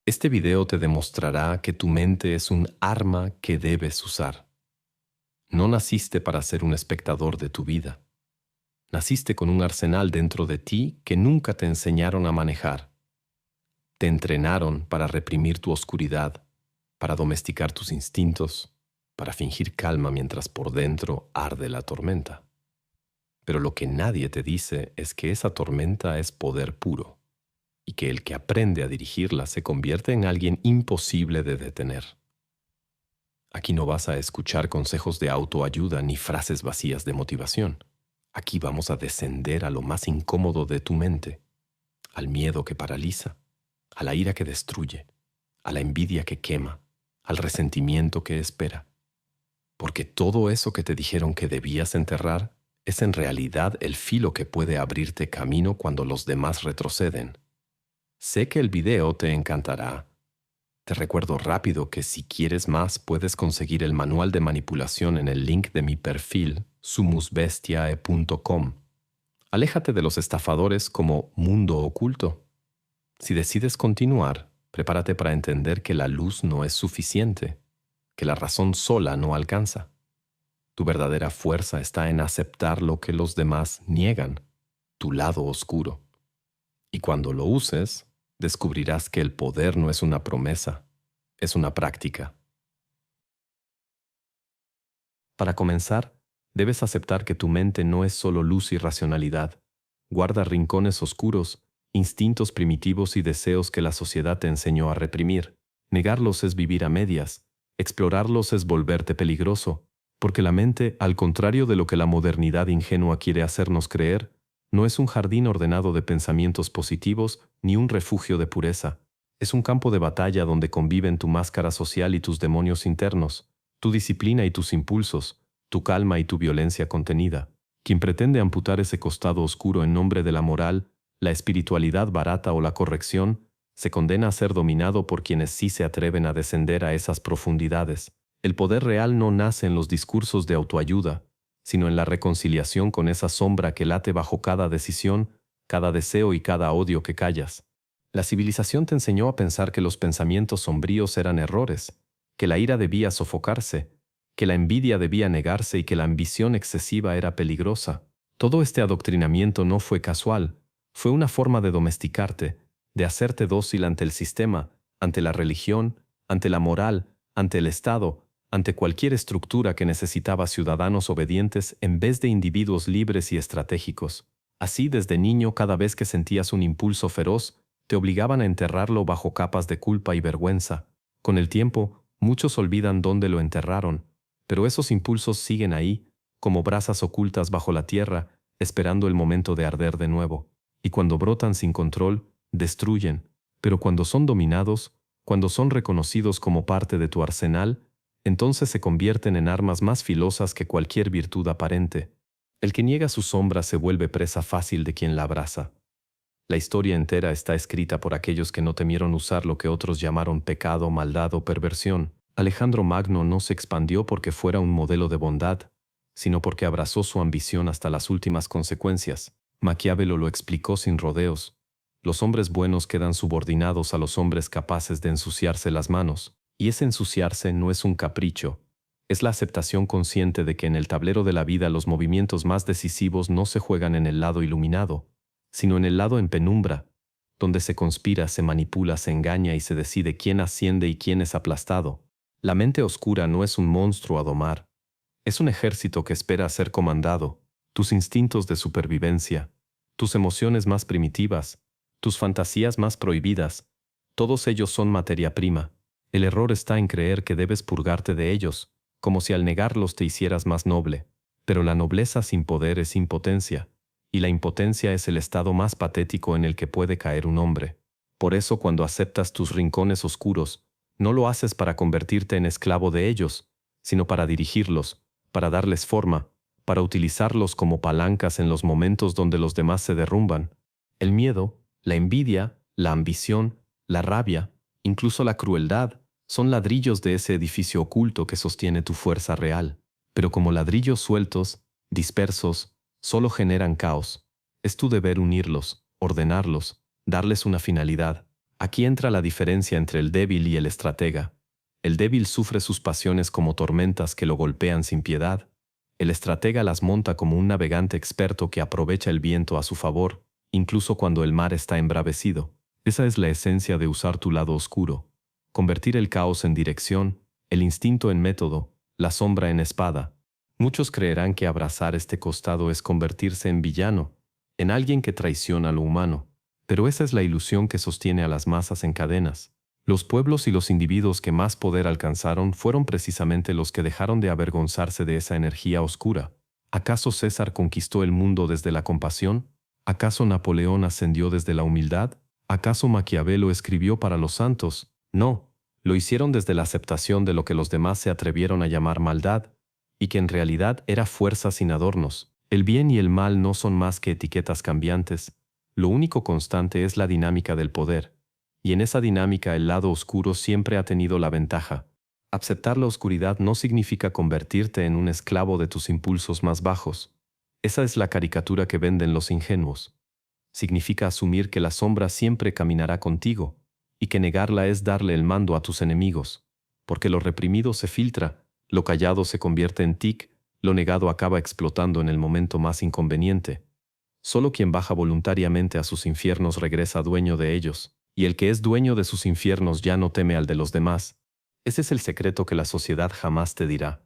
Este video te demostrará que tu mente es un arma que debes usar. No naciste para ser un espectador de tu vida. Naciste con un arsenal dentro de ti que nunca te enseñaron a manejar. Te entrenaron para reprimir tu oscuridad, para domesticar tus instintos, para fingir calma mientras por dentro arde la tormenta. Pero lo que nadie te dice es que esa tormenta es poder puro y que el que aprende a dirigirla se convierte en alguien imposible de detener. Aquí no vas a escuchar consejos de autoayuda ni frases vacías de motivación. Aquí vamos a descender a lo más incómodo de tu mente, al miedo que paraliza, a la ira que destruye, a la envidia que quema, al resentimiento que espera. Porque todo eso que te dijeron que debías enterrar es en realidad el filo que puede abrirte camino cuando los demás retroceden. Sé que el video te encantará. Te recuerdo rápido que si quieres más puedes conseguir el manual de manipulación en el link de mi perfil sumusbestiae.com. Aléjate de los estafadores como mundo oculto. Si decides continuar, prepárate para entender que la luz no es suficiente, que la razón sola no alcanza. Tu verdadera fuerza está en aceptar lo que los demás niegan, tu lado oscuro. Y cuando lo uses, descubrirás que el poder no es una promesa, es una práctica. Para comenzar, debes aceptar que tu mente no es solo luz y racionalidad. Guarda rincones oscuros, instintos primitivos y deseos que la sociedad te enseñó a reprimir. Negarlos es vivir a medias, explorarlos es volverte peligroso, porque la mente, al contrario de lo que la modernidad ingenua quiere hacernos creer, no es un jardín ordenado de pensamientos positivos ni un refugio de pureza. Es un campo de batalla donde conviven tu máscara social y tus demonios internos, tu disciplina y tus impulsos, tu calma y tu violencia contenida. Quien pretende amputar ese costado oscuro en nombre de la moral, la espiritualidad barata o la corrección, se condena a ser dominado por quienes sí se atreven a descender a esas profundidades. El poder real no nace en los discursos de autoayuda, sino en la reconciliación con esa sombra que late bajo cada decisión, cada deseo y cada odio que callas. La civilización te enseñó a pensar que los pensamientos sombríos eran errores, que la ira debía sofocarse, que la envidia debía negarse y que la ambición excesiva era peligrosa. Todo este adoctrinamiento no fue casual, fue una forma de domesticarte, de hacerte dócil ante el sistema, ante la religión, ante la moral, ante el Estado, ante cualquier estructura que necesitaba ciudadanos obedientes en vez de individuos libres y estratégicos. Así, desde niño, cada vez que sentías un impulso feroz, te obligaban a enterrarlo bajo capas de culpa y vergüenza. Con el tiempo, muchos olvidan dónde lo enterraron, pero esos impulsos siguen ahí, como brasas ocultas bajo la tierra, esperando el momento de arder de nuevo. Y cuando brotan sin control, destruyen. Pero cuando son dominados, cuando son reconocidos como parte de tu arsenal, entonces se convierten en armas más filosas que cualquier virtud aparente. El que niega su sombra se vuelve presa fácil de quien la abraza. La historia entera está escrita por aquellos que no temieron usar lo que otros llamaron pecado, maldad o perversión. Alejandro Magno no se expandió porque fuera un modelo de bondad, sino porque abrazó su ambición hasta las últimas consecuencias. Maquiavelo lo explicó sin rodeos. Los hombres buenos quedan subordinados a los hombres capaces de ensuciarse las manos. Y ese ensuciarse no es un capricho, es la aceptación consciente de que en el tablero de la vida los movimientos más decisivos no se juegan en el lado iluminado, sino en el lado en penumbra, donde se conspira, se manipula, se engaña y se decide quién asciende y quién es aplastado. La mente oscura no es un monstruo a domar, es un ejército que espera a ser comandado. Tus instintos de supervivencia, tus emociones más primitivas, tus fantasías más prohibidas, todos ellos son materia prima. El error está en creer que debes purgarte de ellos, como si al negarlos te hicieras más noble. Pero la nobleza sin poder es impotencia, y la impotencia es el estado más patético en el que puede caer un hombre. Por eso cuando aceptas tus rincones oscuros, no lo haces para convertirte en esclavo de ellos, sino para dirigirlos, para darles forma, para utilizarlos como palancas en los momentos donde los demás se derrumban. El miedo, la envidia, la ambición, la rabia, incluso la crueldad, son ladrillos de ese edificio oculto que sostiene tu fuerza real. Pero como ladrillos sueltos, dispersos, solo generan caos. Es tu deber unirlos, ordenarlos, darles una finalidad. Aquí entra la diferencia entre el débil y el estratega. El débil sufre sus pasiones como tormentas que lo golpean sin piedad. El estratega las monta como un navegante experto que aprovecha el viento a su favor, incluso cuando el mar está embravecido. Esa es la esencia de usar tu lado oscuro. Convertir el caos en dirección, el instinto en método, la sombra en espada. Muchos creerán que abrazar este costado es convertirse en villano, en alguien que traiciona lo humano. Pero esa es la ilusión que sostiene a las masas en cadenas. Los pueblos y los individuos que más poder alcanzaron fueron precisamente los que dejaron de avergonzarse de esa energía oscura. ¿Acaso César conquistó el mundo desde la compasión? ¿Acaso Napoleón ascendió desde la humildad? ¿Acaso Maquiavelo escribió para los santos? No, lo hicieron desde la aceptación de lo que los demás se atrevieron a llamar maldad, y que en realidad era fuerza sin adornos. El bien y el mal no son más que etiquetas cambiantes. Lo único constante es la dinámica del poder, y en esa dinámica el lado oscuro siempre ha tenido la ventaja. Aceptar la oscuridad no significa convertirte en un esclavo de tus impulsos más bajos. Esa es la caricatura que venden los ingenuos. Significa asumir que la sombra siempre caminará contigo, y que negarla es darle el mando a tus enemigos, porque lo reprimido se filtra, lo callado se convierte en tic, lo negado acaba explotando en el momento más inconveniente. Solo quien baja voluntariamente a sus infiernos regresa dueño de ellos, y el que es dueño de sus infiernos ya no teme al de los demás. Ese es el secreto que la sociedad jamás te dirá.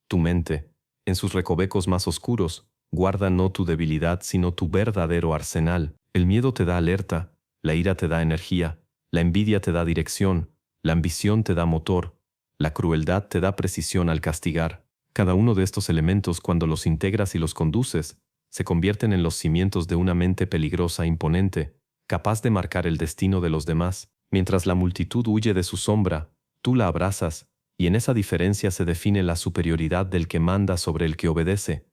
Tu mente, en sus recovecos más oscuros, guarda no tu debilidad sino tu verdadero arsenal. El miedo te da alerta, la ira te da energía, la envidia te da dirección, la ambición te da motor, la crueldad te da precisión al castigar. Cada uno de estos elementos, cuando los integras y los conduces, se convierten en los cimientos de una mente peligrosa e imponente, capaz de marcar el destino de los demás. Mientras la multitud huye de su sombra, tú la abrazas, y en esa diferencia se define la superioridad del que manda sobre el que obedece.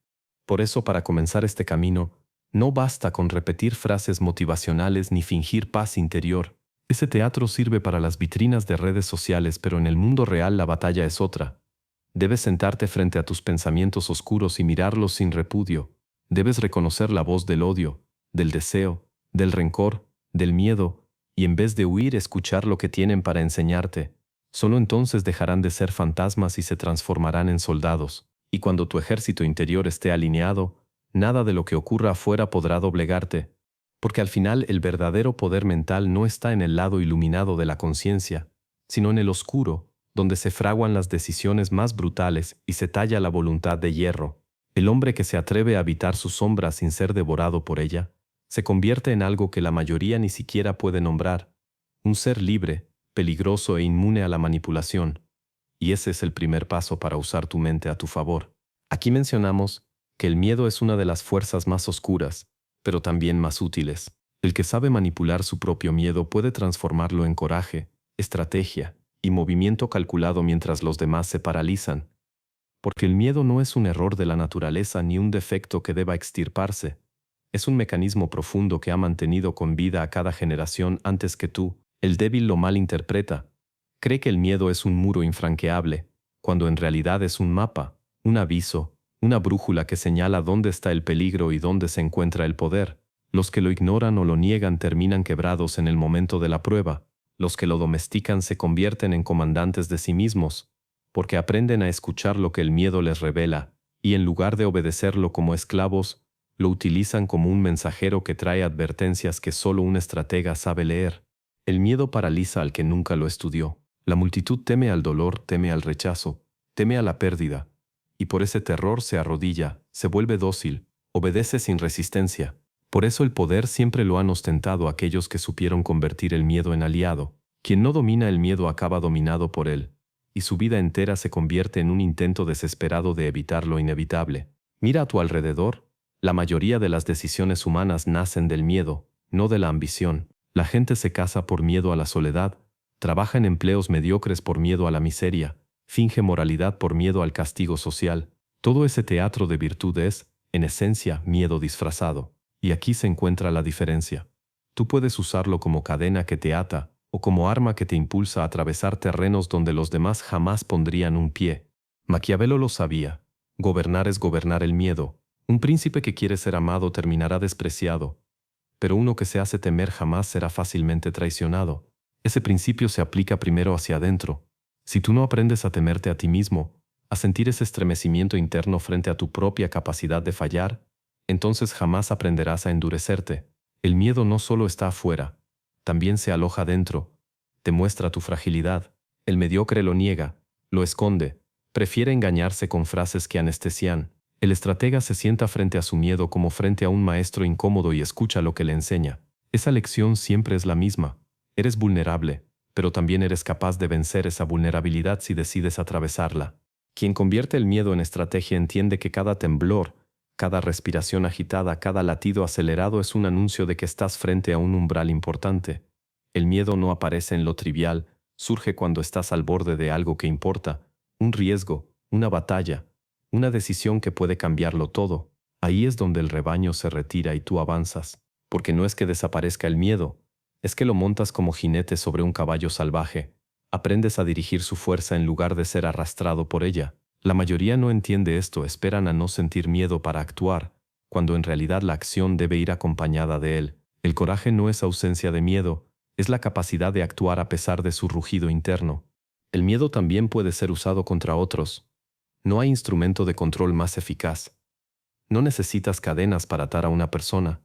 Por eso, para comenzar este camino, no basta con repetir frases motivacionales ni fingir paz interior. Ese teatro sirve para las vitrinas de redes sociales, pero en el mundo real la batalla es otra. Debes sentarte frente a tus pensamientos oscuros y mirarlos sin repudio. Debes reconocer la voz del odio, del deseo, del rencor, del miedo, y en vez de huir, escuchar lo que tienen para enseñarte. Solo entonces dejarán de ser fantasmas y se transformarán en soldados. Y cuando tu ejército interior esté alineado, nada de lo que ocurra afuera podrá doblegarte. Porque al final el verdadero poder mental no está en el lado iluminado de la conciencia, sino en el oscuro, donde se fraguan las decisiones más brutales y se talla la voluntad de hierro. El hombre que se atreve a habitar su sombra sin ser devorado por ella, se convierte en algo que la mayoría ni siquiera puede nombrar, un ser libre, peligroso e inmune a la manipulación. Y ese es el primer paso para usar tu mente a tu favor. Aquí mencionamos que el miedo es una de las fuerzas más oscuras, pero también más útiles. El que sabe manipular su propio miedo puede transformarlo en coraje, estrategia y movimiento calculado mientras los demás se paralizan. Porque el miedo no es un error de la naturaleza ni un defecto que deba extirparse. Es un mecanismo profundo que ha mantenido con vida a cada generación antes que tú. El débil lo malinterpreta. Cree que el miedo es un muro infranqueable, cuando en realidad es un mapa, un aviso, una brújula que señala dónde está el peligro y dónde se encuentra el poder. Los que lo ignoran o lo niegan terminan quebrados en el momento de la prueba. Los que lo domestican se convierten en comandantes de sí mismos, porque aprenden a escuchar lo que el miedo les revela, y en lugar de obedecerlo como esclavos, lo utilizan como un mensajero que trae advertencias que solo un estratega sabe leer. El miedo paraliza al que nunca lo estudió. La multitud teme al dolor, teme al rechazo, teme a la pérdida, y por ese terror se arrodilla, se vuelve dócil, obedece sin resistencia. Por eso el poder siempre lo han ostentado aquellos que supieron convertir el miedo en aliado. Quien no domina el miedo acaba dominado por él, y su vida entera se convierte en un intento desesperado de evitar lo inevitable. Mira a tu alrededor. La mayoría de las decisiones humanas nacen del miedo, no de la ambición. La gente se casa por miedo a la soledad, trabaja en empleos mediocres por miedo a la miseria, finge moralidad por miedo al castigo social. Todo ese teatro de virtud es, en esencia, miedo disfrazado. Y aquí se encuentra la diferencia. Tú puedes usarlo como cadena que te ata, o como arma que te impulsa a atravesar terrenos donde los demás jamás pondrían un pie. Maquiavelo lo sabía. Gobernar es gobernar el miedo. Un príncipe que quiere ser amado terminará despreciado, pero uno que se hace temer jamás será fácilmente traicionado. Ese principio se aplica primero hacia adentro. Si tú no aprendes a temerte a ti mismo, a sentir ese estremecimiento interno frente a tu propia capacidad de fallar, entonces jamás aprenderás a endurecerte. El miedo no solo está afuera, también se aloja dentro. Te muestra tu fragilidad. El mediocre lo niega, lo esconde, prefiere engañarse con frases que anestesian. El estratega se sienta frente a su miedo como frente a un maestro incómodo y escucha lo que le enseña. Esa lección siempre es la misma. Eres vulnerable, pero también eres capaz de vencer esa vulnerabilidad si decides atravesarla. Quien convierte el miedo en estrategia entiende que cada temblor, cada respiración agitada, cada latido acelerado es un anuncio de que estás frente a un umbral importante. El miedo no aparece en lo trivial, surge cuando estás al borde de algo que importa, un riesgo, una batalla, una decisión que puede cambiarlo todo. Ahí es donde el rebaño se retira y tú avanzas, porque no es que desaparezca el miedo, es que lo montas como jinete sobre un caballo salvaje. Aprendes a dirigir su fuerza en lugar de ser arrastrado por ella. La mayoría no entiende esto, esperan a no sentir miedo para actuar, cuando en realidad la acción debe ir acompañada de él. El coraje no es ausencia de miedo, es la capacidad de actuar a pesar de su rugido interno. El miedo también puede ser usado contra otros. No hay instrumento de control más eficaz. No necesitas cadenas para atar a una persona.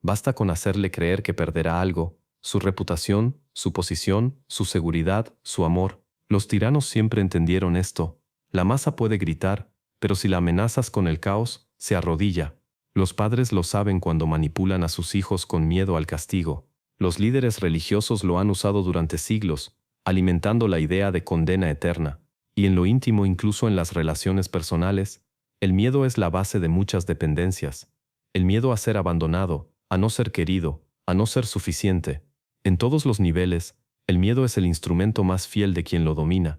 Basta con hacerle creer que perderá algo, su reputación, su posición, su seguridad, su amor. Los tiranos siempre entendieron esto. La masa puede gritar, pero si la amenazas con el caos, se arrodilla. Los padres lo saben cuando manipulan a sus hijos con miedo al castigo. Los líderes religiosos lo han usado durante siglos, alimentando la idea de condena eterna. Y en lo íntimo, incluso en las relaciones personales, el miedo es la base de muchas dependencias. El miedo a ser abandonado, a no ser querido, a no ser suficiente. En todos los niveles, el miedo es el instrumento más fiel de quien lo domina.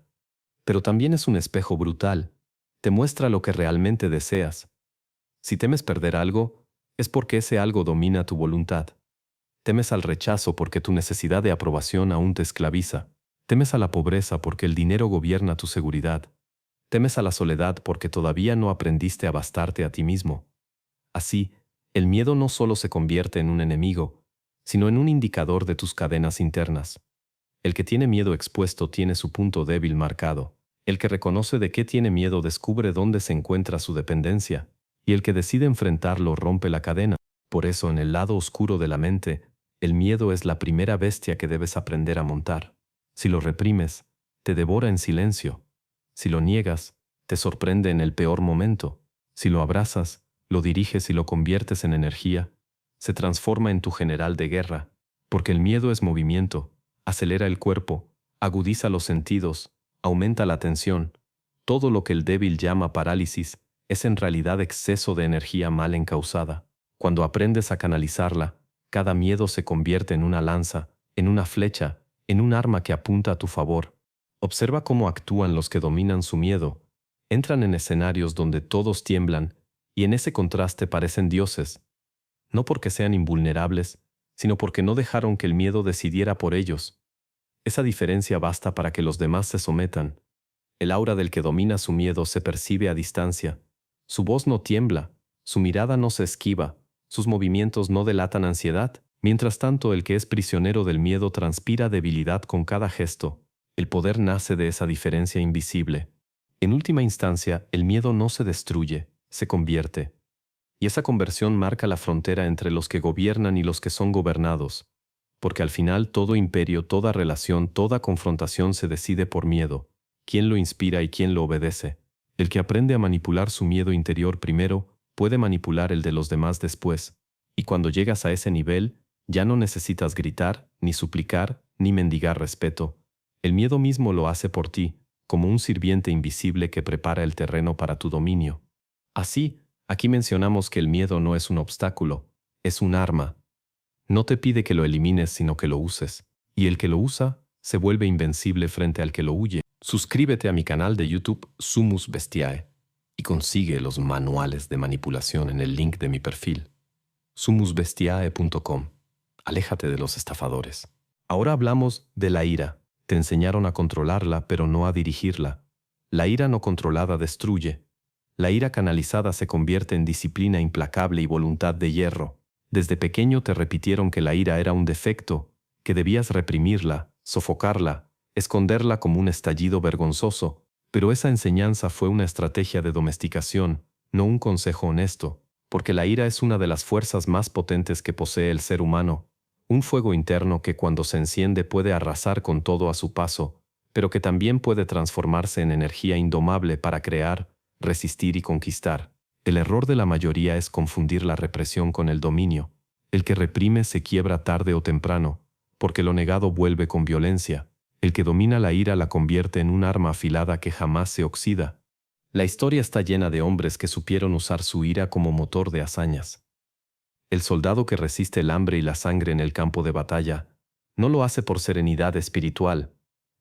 Pero también es un espejo brutal. Te muestra lo que realmente deseas. Si temes perder algo, es porque ese algo domina tu voluntad. Temes al rechazo porque tu necesidad de aprobación aún te esclaviza. Temes a la pobreza porque el dinero gobierna tu seguridad. Temes a la soledad porque todavía no aprendiste a bastarte a ti mismo. Así, el miedo no solo se convierte en un enemigo, sino en un indicador de tus cadenas internas. El que tiene miedo expuesto tiene su punto débil marcado. El que reconoce de qué tiene miedo descubre dónde se encuentra su dependencia, y el que decide enfrentarlo rompe la cadena. Por eso, en el lado oscuro de la mente, el miedo es la primera bestia que debes aprender a montar. Si lo reprimes, te devora en silencio. Si lo niegas, te sorprende en el peor momento. Si lo abrazas, lo diriges y lo conviertes en energía, se transforma en tu general de guerra, porque el miedo es movimiento, acelera el cuerpo, agudiza los sentidos, aumenta la tensión. Todo lo que el débil llama parálisis es en realidad exceso de energía mal encausada. Cuando aprendes a canalizarla, cada miedo se convierte en una lanza, en una flecha, en un arma que apunta a tu favor. Observa cómo actúan los que dominan su miedo. Entran en escenarios donde todos tiemblan, y en ese contraste parecen dioses. No porque sean invulnerables, sino porque no dejaron que el miedo decidiera por ellos. Esa diferencia basta para que los demás se sometan. El aura del que domina su miedo se percibe a distancia. Su voz no tiembla, su mirada no se esquiva, sus movimientos no delatan ansiedad. Mientras tanto, el que es prisionero del miedo transpira debilidad con cada gesto. El poder nace de esa diferencia invisible. En última instancia, el miedo no se destruye, se convierte. Y esa conversión marca la frontera entre los que gobiernan y los que son gobernados. Porque al final todo imperio, toda relación, toda confrontación se decide por miedo. ¿Quién lo inspira y quién lo obedece? El que aprende a manipular su miedo interior primero, puede manipular el de los demás después. Y cuando llegas a ese nivel, ya no necesitas gritar, ni suplicar, ni mendigar respeto. El miedo mismo lo hace por ti, como un sirviente invisible que prepara el terreno para tu dominio. Así, aquí mencionamos que el miedo no es un obstáculo, es un arma. No te pide que lo elimines, sino que lo uses. Y el que lo usa, se vuelve invencible frente al que lo huye. Suscríbete a mi canal de YouTube Sumus Bestiae y consigue los manuales de manipulación en el link de mi perfil, sumusbestiae.com. Aléjate de los estafadores. Ahora hablamos de la ira. Te enseñaron a controlarla, pero no a dirigirla. La ira no controlada destruye. La ira canalizada se convierte en disciplina implacable y voluntad de hierro. Desde pequeño te repitieron que la ira era un defecto, que debías reprimirla, sofocarla, esconderla como un estallido vergonzoso, pero esa enseñanza fue una estrategia de domesticación, no un consejo honesto, porque la ira es una de las fuerzas más potentes que posee el ser humano, un fuego interno que cuando se enciende puede arrasar con todo a su paso, pero que también puede transformarse en energía indomable para crear, resistir y conquistar. El error de la mayoría es confundir la represión con el dominio. El que reprime se quiebra tarde o temprano, porque lo negado vuelve con violencia. El que domina la ira la convierte en un arma afilada que jamás se oxida. La historia está llena de hombres que supieron usar su ira como motor de hazañas. El soldado que resiste el hambre y la sangre en el campo de batalla no lo hace por serenidad espiritual,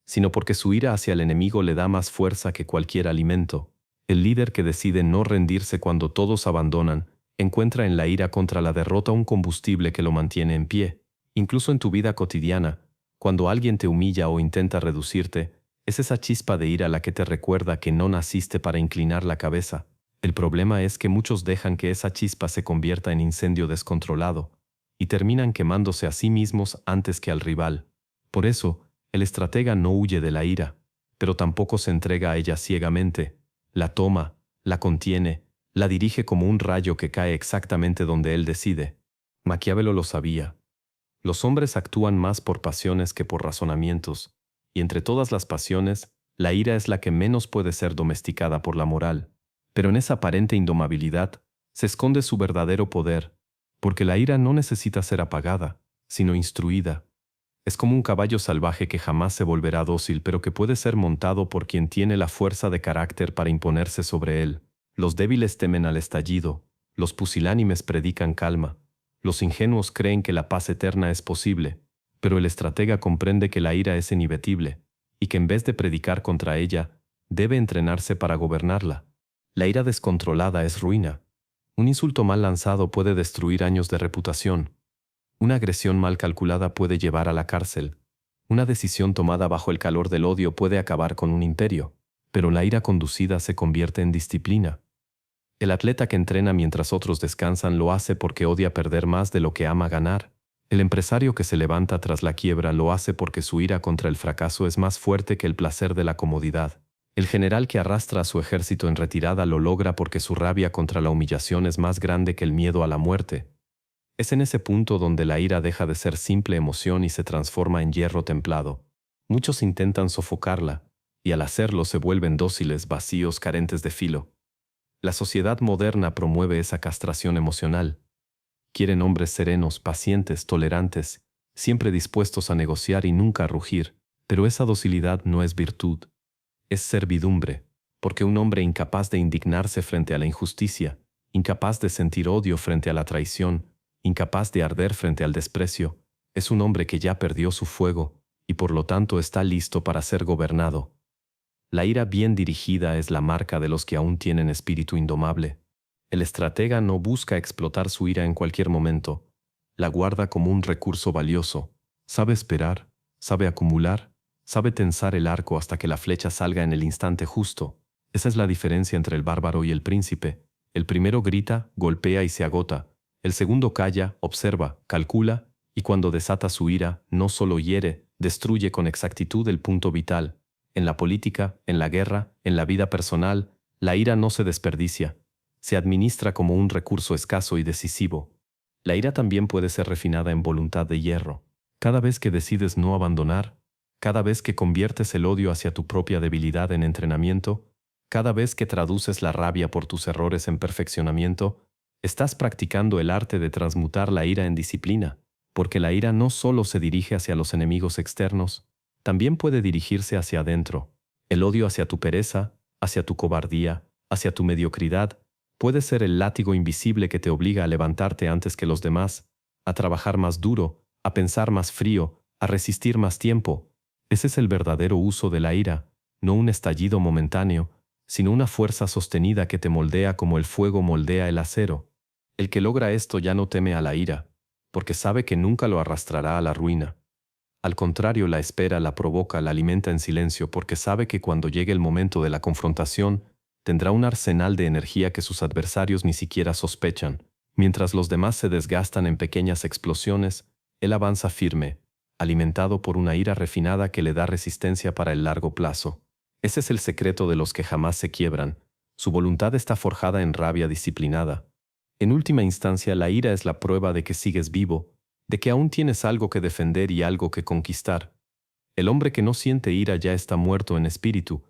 sino porque su ira hacia el enemigo le da más fuerza que cualquier alimento. El líder que decide no rendirse cuando todos abandonan, encuentra en la ira contra la derrota un combustible que lo mantiene en pie. Incluso en tu vida cotidiana, cuando alguien te humilla o intenta reducirte, es esa chispa de ira la que te recuerda que no naciste para inclinar la cabeza. El problema es que muchos dejan que esa chispa se convierta en incendio descontrolado y terminan quemándose a sí mismos antes que al rival. Por eso, el estratega no huye de la ira, pero tampoco se entrega a ella ciegamente. La toma, la contiene, la dirige como un rayo que cae exactamente donde él decide. Maquiavelo lo sabía. Los hombres actúan más por pasiones que por razonamientos, y entre todas las pasiones, la ira es la que menos puede ser domesticada por la moral. Pero en esa aparente indomabilidad se esconde su verdadero poder, porque la ira no necesita ser apagada, sino instruida. Es como un caballo salvaje que jamás se volverá dócil, pero que puede ser montado por quien tiene la fuerza de carácter para imponerse sobre él. Los débiles temen al estallido, los pusilánimes predican calma, los ingenuos creen que la paz eterna es posible, pero el estratega comprende que la ira es inevitable, y que en vez de predicar contra ella, debe entrenarse para gobernarla. La ira descontrolada es ruina. Un insulto mal lanzado puede destruir años de reputación. Una agresión mal calculada puede llevar a la cárcel. Una decisión tomada bajo el calor del odio puede acabar con un imperio. Pero la ira conducida se convierte en disciplina. El atleta que entrena mientras otros descansan lo hace porque odia perder más de lo que ama ganar. El empresario que se levanta tras la quiebra lo hace porque su ira contra el fracaso es más fuerte que el placer de la comodidad. El general que arrastra a su ejército en retirada lo logra porque su rabia contra la humillación es más grande que el miedo a la muerte. Es en ese punto donde la ira deja de ser simple emoción y se transforma en hierro templado. Muchos intentan sofocarla, y al hacerlo se vuelven dóciles, vacíos, carentes de filo. La sociedad moderna promueve esa castración emocional. Quieren hombres serenos, pacientes, tolerantes, siempre dispuestos a negociar y nunca a rugir, pero esa docilidad no es virtud. Es servidumbre, porque un hombre incapaz de indignarse frente a la injusticia, incapaz de sentir odio frente a la traición, incapaz de arder frente al desprecio, es un hombre que ya perdió su fuego y por lo tanto está listo para ser gobernado. La ira bien dirigida es la marca de los que aún tienen espíritu indomable. El estratega no busca explotar su ira en cualquier momento, la guarda como un recurso valioso, sabe esperar, sabe acumular, sabe tensar el arco hasta que la flecha salga en el instante justo. Esa es la diferencia entre el bárbaro y el príncipe. El primero grita, golpea y se agota. El segundo calla, observa, calcula, y cuando desata su ira, no solo hiere, destruye con exactitud el punto vital. En la política, en la guerra, en la vida personal, la ira no se desperdicia. Se administra como un recurso escaso y decisivo. La ira también puede ser refinada en voluntad de hierro. Cada vez que decides no abandonar, cada vez que conviertes el odio hacia tu propia debilidad en entrenamiento, cada vez que traduces la rabia por tus errores en perfeccionamiento, estás practicando el arte de transmutar la ira en disciplina, porque la ira no solo se dirige hacia los enemigos externos, también puede dirigirse hacia adentro. El odio hacia tu pereza, hacia tu cobardía, hacia tu mediocridad, puede ser el látigo invisible que te obliga a levantarte antes que los demás, a trabajar más duro, a pensar más frío, a resistir más tiempo. Ese es el verdadero uso de la ira, no un estallido momentáneo, sino una fuerza sostenida que te moldea como el fuego moldea el acero. El que logra esto ya no teme a la ira, porque sabe que nunca lo arrastrará a la ruina. Al contrario, la espera, la provoca, la alimenta en silencio, porque sabe que cuando llegue el momento de la confrontación, tendrá un arsenal de energía que sus adversarios ni siquiera sospechan. Mientras los demás se desgastan en pequeñas explosiones, él avanza firme, alimentado por una ira refinada que le da resistencia para el largo plazo. Ese es el secreto de los que jamás se quiebran. Su voluntad está forjada en rabia disciplinada. En última instancia, la ira es la prueba de que sigues vivo, de que aún tienes algo que defender y algo que conquistar. El hombre que no siente ira ya está muerto en espíritu,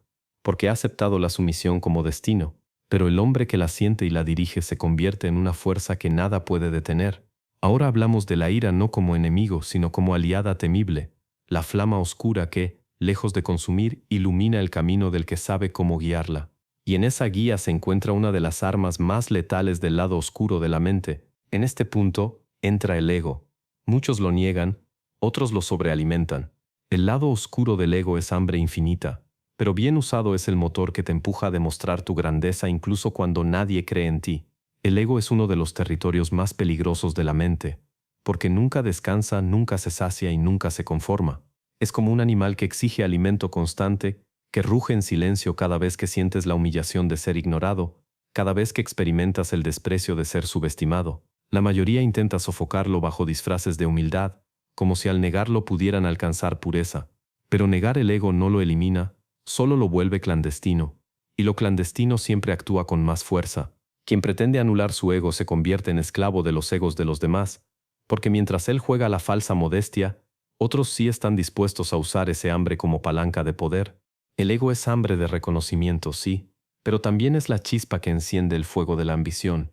porque ha aceptado la sumisión como destino, pero el hombre que la siente y la dirige se convierte en una fuerza que nada puede detener. Ahora hablamos de la ira no como enemigo, sino como aliada temible, la flama oscura que, lejos de consumir, ilumina el camino del que sabe cómo guiarla. Y en esa guía se encuentra una de las armas más letales del lado oscuro de la mente. En este punto entra el ego. Muchos lo niegan, otros lo sobrealimentan. El lado oscuro del ego es hambre infinita, pero bien usado es el motor que te empuja a demostrar tu grandeza incluso cuando nadie cree en ti. El ego es uno de los territorios más peligrosos de la mente, porque nunca descansa, nunca se sacia y nunca se conforma. Es como un animal que exige alimento constante, que ruge en silencio cada vez que sientes la humillación de ser ignorado, cada vez que experimentas el desprecio de ser subestimado. La mayoría intenta sofocarlo bajo disfraces de humildad, como si al negarlo pudieran alcanzar pureza. Pero negar el ego no lo elimina, solo lo vuelve clandestino, y lo clandestino siempre actúa con más fuerza. Quien pretende anular su ego se convierte en esclavo de los egos de los demás, porque mientras él juega la falsa modestia, otros sí están dispuestos a usar ese hambre como palanca de poder. El ego es hambre de reconocimiento, sí, pero también es la chispa que enciende el fuego de la ambición.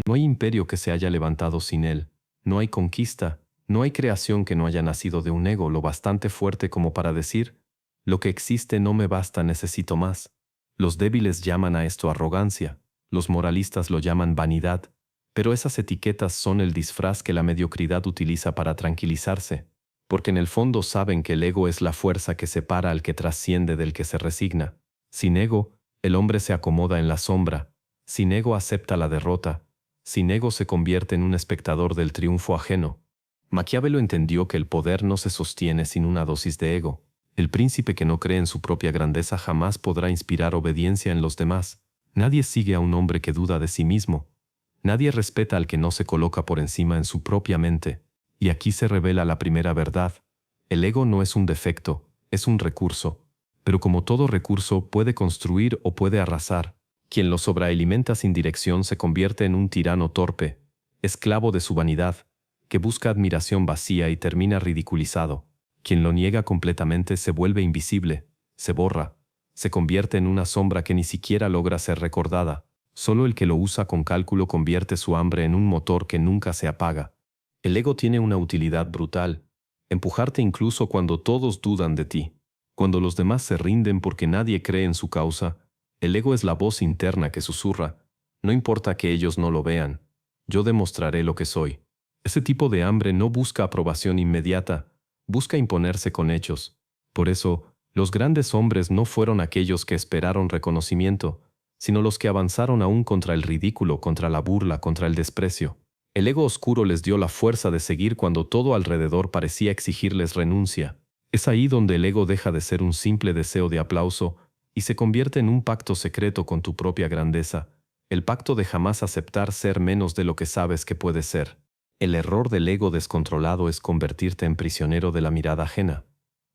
No hay imperio que se haya levantado sin él, no hay conquista, no hay creación que no haya nacido de un ego lo bastante fuerte como para decir, lo que existe no me basta, necesito más. Los débiles llaman a esto arrogancia, los moralistas lo llaman vanidad, pero esas etiquetas son el disfraz que la mediocridad utiliza para tranquilizarse, porque en el fondo saben que el ego es la fuerza que separa al que trasciende del que se resigna. Sin ego, el hombre se acomoda en la sombra, sin ego acepta la derrota, sin ego se convierte en un espectador del triunfo ajeno. Maquiavelo entendió que el poder no se sostiene sin una dosis de ego. El príncipe que no cree en su propia grandeza jamás podrá inspirar obediencia en los demás. Nadie sigue a un hombre que duda de sí mismo. Nadie respeta al que no se coloca por encima en su propia mente. Y aquí se revela la primera verdad. El ego no es un defecto, es un recurso. Pero como todo recurso puede construir o puede arrasar. Quien lo sobrealimenta sin dirección se convierte en un tirano torpe, esclavo de su vanidad, que busca admiración vacía y termina ridiculizado. Quien lo niega completamente se vuelve invisible, se borra, se convierte en una sombra que ni siquiera logra ser recordada. Solo el que lo usa con cálculo convierte su hambre en un motor que nunca se apaga. El ego tiene una utilidad brutal, empujarte incluso cuando todos dudan de ti. Cuando los demás se rinden porque nadie cree en su causa, el ego es la voz interna que susurra, no importa que ellos no lo vean, yo demostraré lo que soy. Ese tipo de hambre no busca aprobación inmediata, busca imponerse con hechos. Por eso, los grandes hombres no fueron aquellos que esperaron reconocimiento, sino los que avanzaron aún contra el ridículo, contra la burla, contra el desprecio. El ego oscuro les dio la fuerza de seguir cuando todo alrededor parecía exigirles renuncia. Es ahí donde el ego deja de ser un simple deseo de aplauso y se convierte en un pacto secreto con tu propia grandeza, el pacto de jamás aceptar ser menos de lo que sabes que puedes ser. El error del ego descontrolado es convertirte en prisionero de la mirada ajena.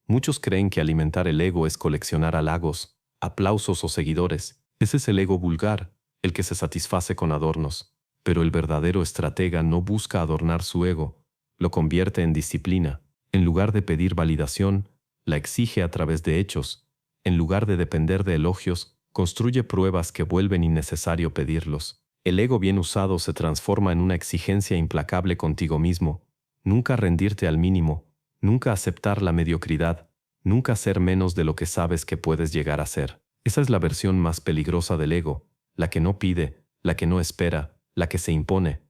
Muchos creen que alimentar el ego es coleccionar halagos, aplausos o seguidores. Ese es el ego vulgar, el que se satisface con adornos. Pero el verdadero estratega no busca adornar su ego, lo convierte en disciplina. En lugar de pedir validación, la exige a través de hechos. En lugar de depender de elogios, construye pruebas que vuelven innecesario pedirlos. El ego bien usado se transforma en una exigencia implacable contigo mismo. Nunca rendirte al mínimo, nunca aceptar la mediocridad, nunca ser menos de lo que sabes que puedes llegar a ser. Esa es la versión más peligrosa del ego, la que no pide, la que no espera, la que se impone.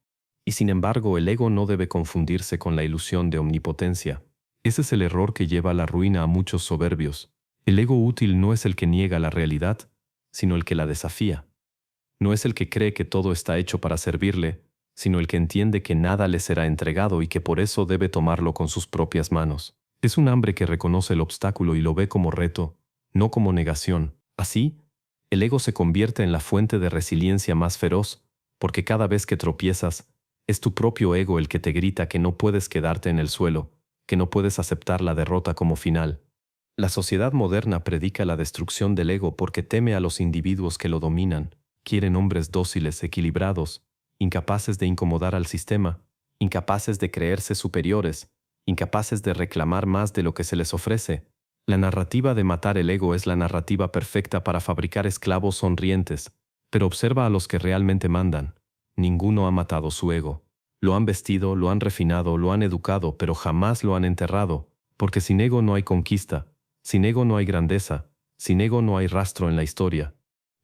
Y sin embargo, el ego no debe confundirse con la ilusión de omnipotencia. Ese es el error que lleva a la ruina a muchos soberbios. El ego útil no es el que niega la realidad, sino el que la desafía. No es el que cree que todo está hecho para servirle, sino el que entiende que nada le será entregado y que por eso debe tomarlo con sus propias manos. Es un hombre que reconoce el obstáculo y lo ve como reto, no como negación. Así, el ego se convierte en la fuente de resiliencia más feroz, porque cada vez que tropiezas, es tu propio ego el que te grita que no puedes quedarte en el suelo, que no puedes aceptar la derrota como final. La sociedad moderna predica la destrucción del ego porque teme a los individuos que lo dominan. Quieren hombres dóciles, equilibrados, incapaces de incomodar al sistema, incapaces de creerse superiores, incapaces de reclamar más de lo que se les ofrece. La narrativa de matar el ego es la narrativa perfecta para fabricar esclavos sonrientes, pero observa a los que realmente mandan. Ninguno ha matado su ego. Lo han vestido, lo han refinado, lo han educado, pero jamás lo han enterrado, porque sin ego no hay conquista, sin ego no hay grandeza, sin ego no hay rastro en la historia.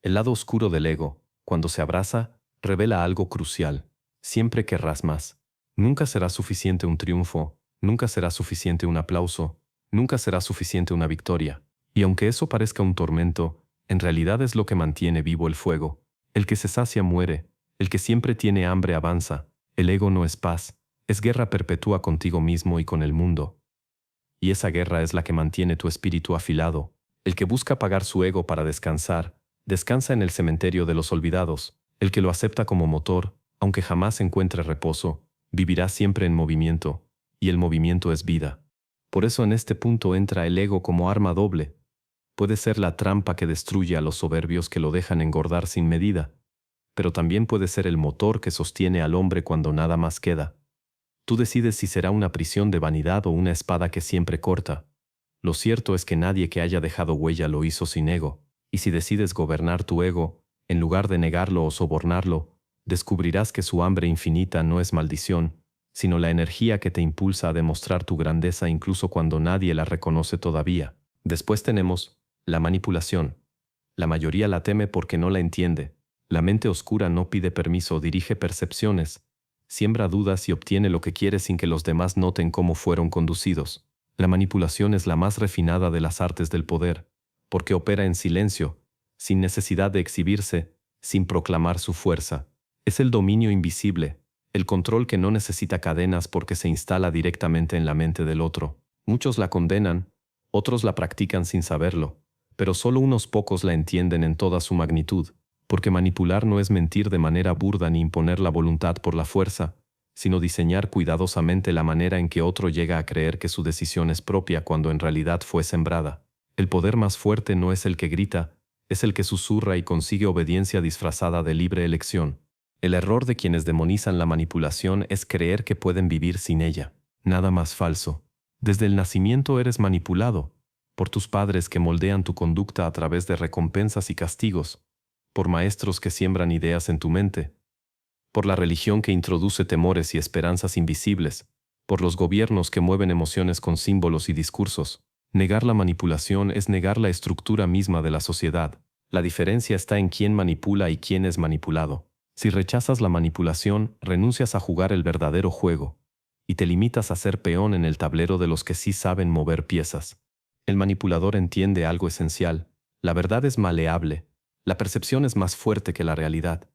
El lado oscuro del ego, cuando se abraza, revela algo crucial. Siempre querrás más. Nunca será suficiente un triunfo, nunca será suficiente un aplauso, nunca será suficiente una victoria. Y aunque eso parezca un tormento, en realidad es lo que mantiene vivo el fuego. El que se sacia muere, el que siempre tiene hambre avanza. El ego no es paz, es guerra perpetua contigo mismo y con el mundo. Y esa guerra es la que mantiene tu espíritu afilado. El que busca pagar su ego para descansar, descansa en el cementerio de los olvidados. El que lo acepta como motor, aunque jamás encuentre reposo, vivirá siempre en movimiento, y el movimiento es vida. Por eso en este punto entra el ego como arma doble. Puede ser la trampa que destruye a los soberbios que lo dejan engordar sin medida, pero también puede ser el motor que sostiene al hombre cuando nada más queda. Tú decides si será una prisión de vanidad o una espada que siempre corta. Lo cierto es que nadie que haya dejado huella lo hizo sin ego, y si decides gobernar tu ego, en lugar de negarlo o sobornarlo, descubrirás que su hambre infinita no es maldición, sino la energía que te impulsa a demostrar tu grandeza incluso cuando nadie la reconoce todavía. Después tenemos la manipulación. La mayoría la teme porque no la entiende. La mente oscura no pide permiso, dirige percepciones, siembra dudas y obtiene lo que quiere sin que los demás noten cómo fueron conducidos. La manipulación es la más refinada de las artes del poder, porque opera en silencio, sin necesidad de exhibirse, sin proclamar su fuerza. Es el dominio invisible, el control que no necesita cadenas porque se instala directamente en la mente del otro. Muchos la condenan, otros la practican sin saberlo, pero solo unos pocos la entienden en toda su magnitud. Porque manipular no es mentir de manera burda ni imponer la voluntad por la fuerza, sino diseñar cuidadosamente la manera en que otro llega a creer que su decisión es propia cuando en realidad fue sembrada. El poder más fuerte no es el que grita, es el que susurra y consigue obediencia disfrazada de libre elección. El error de quienes demonizan la manipulación es creer que pueden vivir sin ella. Nada más falso. Desde el nacimiento eres manipulado, por tus padres que moldean tu conducta a través de recompensas y castigos, por maestros que siembran ideas en tu mente, por la religión que introduce temores y esperanzas invisibles, por los gobiernos que mueven emociones con símbolos y discursos. Negar la manipulación es negar la estructura misma de la sociedad. La diferencia está en quién manipula y quién es manipulado. Si rechazas la manipulación, renuncias a jugar el verdadero juego, y te limitas a ser peón en el tablero de los que sí saben mover piezas. El manipulador entiende algo esencial. La verdad es maleable. La percepción es más fuerte que la realidad.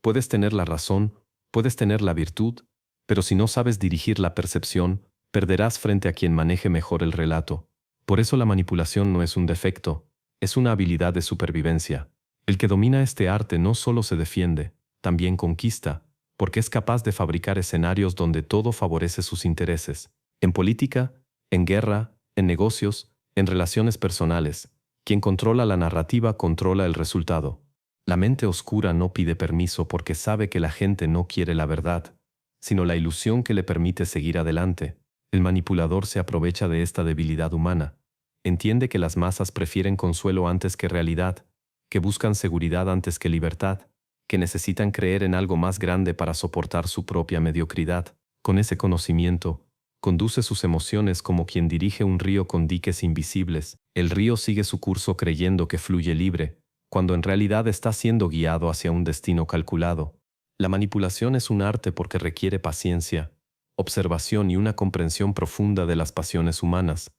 Puedes tener la razón, puedes tener la virtud, pero si no sabes dirigir la percepción, perderás frente a quien maneje mejor el relato. Por eso la manipulación no es un defecto, es una habilidad de supervivencia. El que domina este arte no solo se defiende, también conquista, porque es capaz de fabricar escenarios donde todo favorece sus intereses. En política, en guerra, en negocios, en relaciones personales. Quien controla la narrativa controla el resultado. La mente oscura no pide permiso porque sabe que la gente no quiere la verdad, sino la ilusión que le permite seguir adelante. El manipulador se aprovecha de esta debilidad humana. Entiende que las masas prefieren consuelo antes que realidad, que buscan seguridad antes que libertad, que necesitan creer en algo más grande para soportar su propia mediocridad. Con ese conocimiento, conduce sus emociones como quien dirige un río con diques invisibles. El río sigue su curso creyendo que fluye libre, cuando en realidad está siendo guiado hacia un destino calculado. La manipulación es un arte porque requiere paciencia, observación y una comprensión profunda de las pasiones humanas.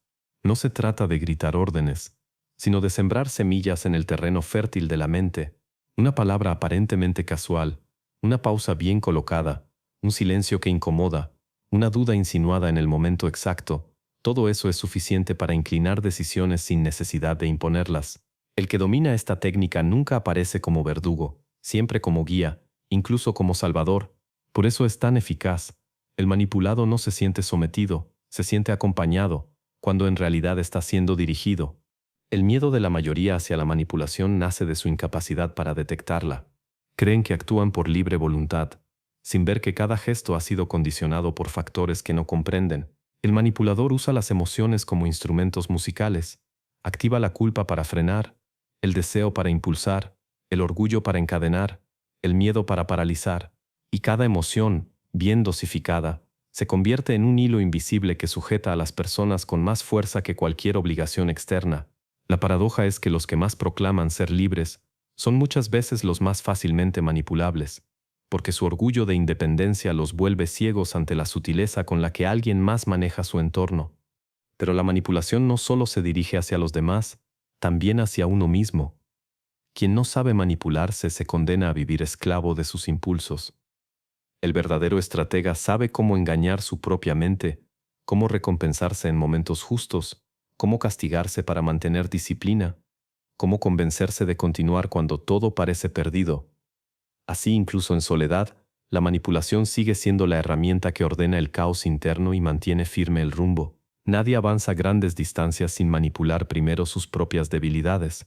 No se trata de gritar órdenes, sino de sembrar semillas en el terreno fértil de la mente. Una palabra aparentemente casual, una pausa bien colocada, un silencio que incomoda, una duda insinuada en el momento exacto, todo eso es suficiente para inclinar decisiones sin necesidad de imponerlas. El que domina esta técnica nunca aparece como verdugo, siempre como guía, incluso como salvador. Por eso es tan eficaz. El manipulado no se siente sometido, se siente acompañado, cuando en realidad está siendo dirigido. El miedo de la mayoría hacia la manipulación nace de su incapacidad para detectarla. Creen que actúan por libre voluntad, sin ver que cada gesto ha sido condicionado por factores que no comprenden. El manipulador usa las emociones como instrumentos musicales, activa la culpa para frenar, el deseo para impulsar, el orgullo para encadenar, el miedo para paralizar, y cada emoción, bien dosificada, se convierte en un hilo invisible que sujeta a las personas con más fuerza que cualquier obligación externa. La paradoja es que los que más proclaman ser libres son muchas veces los más fácilmente manipulables, porque su orgullo de independencia los vuelve ciegos ante la sutileza con la que alguien más maneja su entorno. Pero la manipulación no solo se dirige hacia los demás, también hacia uno mismo. Quien no sabe manipularse se condena a vivir esclavo de sus impulsos. El verdadero estratega sabe cómo engañar su propia mente, cómo recompensarse en momentos justos, cómo castigarse para mantener disciplina, cómo convencerse de continuar cuando todo parece perdido. Así, incluso en soledad, la manipulación sigue siendo la herramienta que ordena el caos interno y mantiene firme el rumbo. Nadie avanza grandes distancias sin manipular primero sus propias debilidades.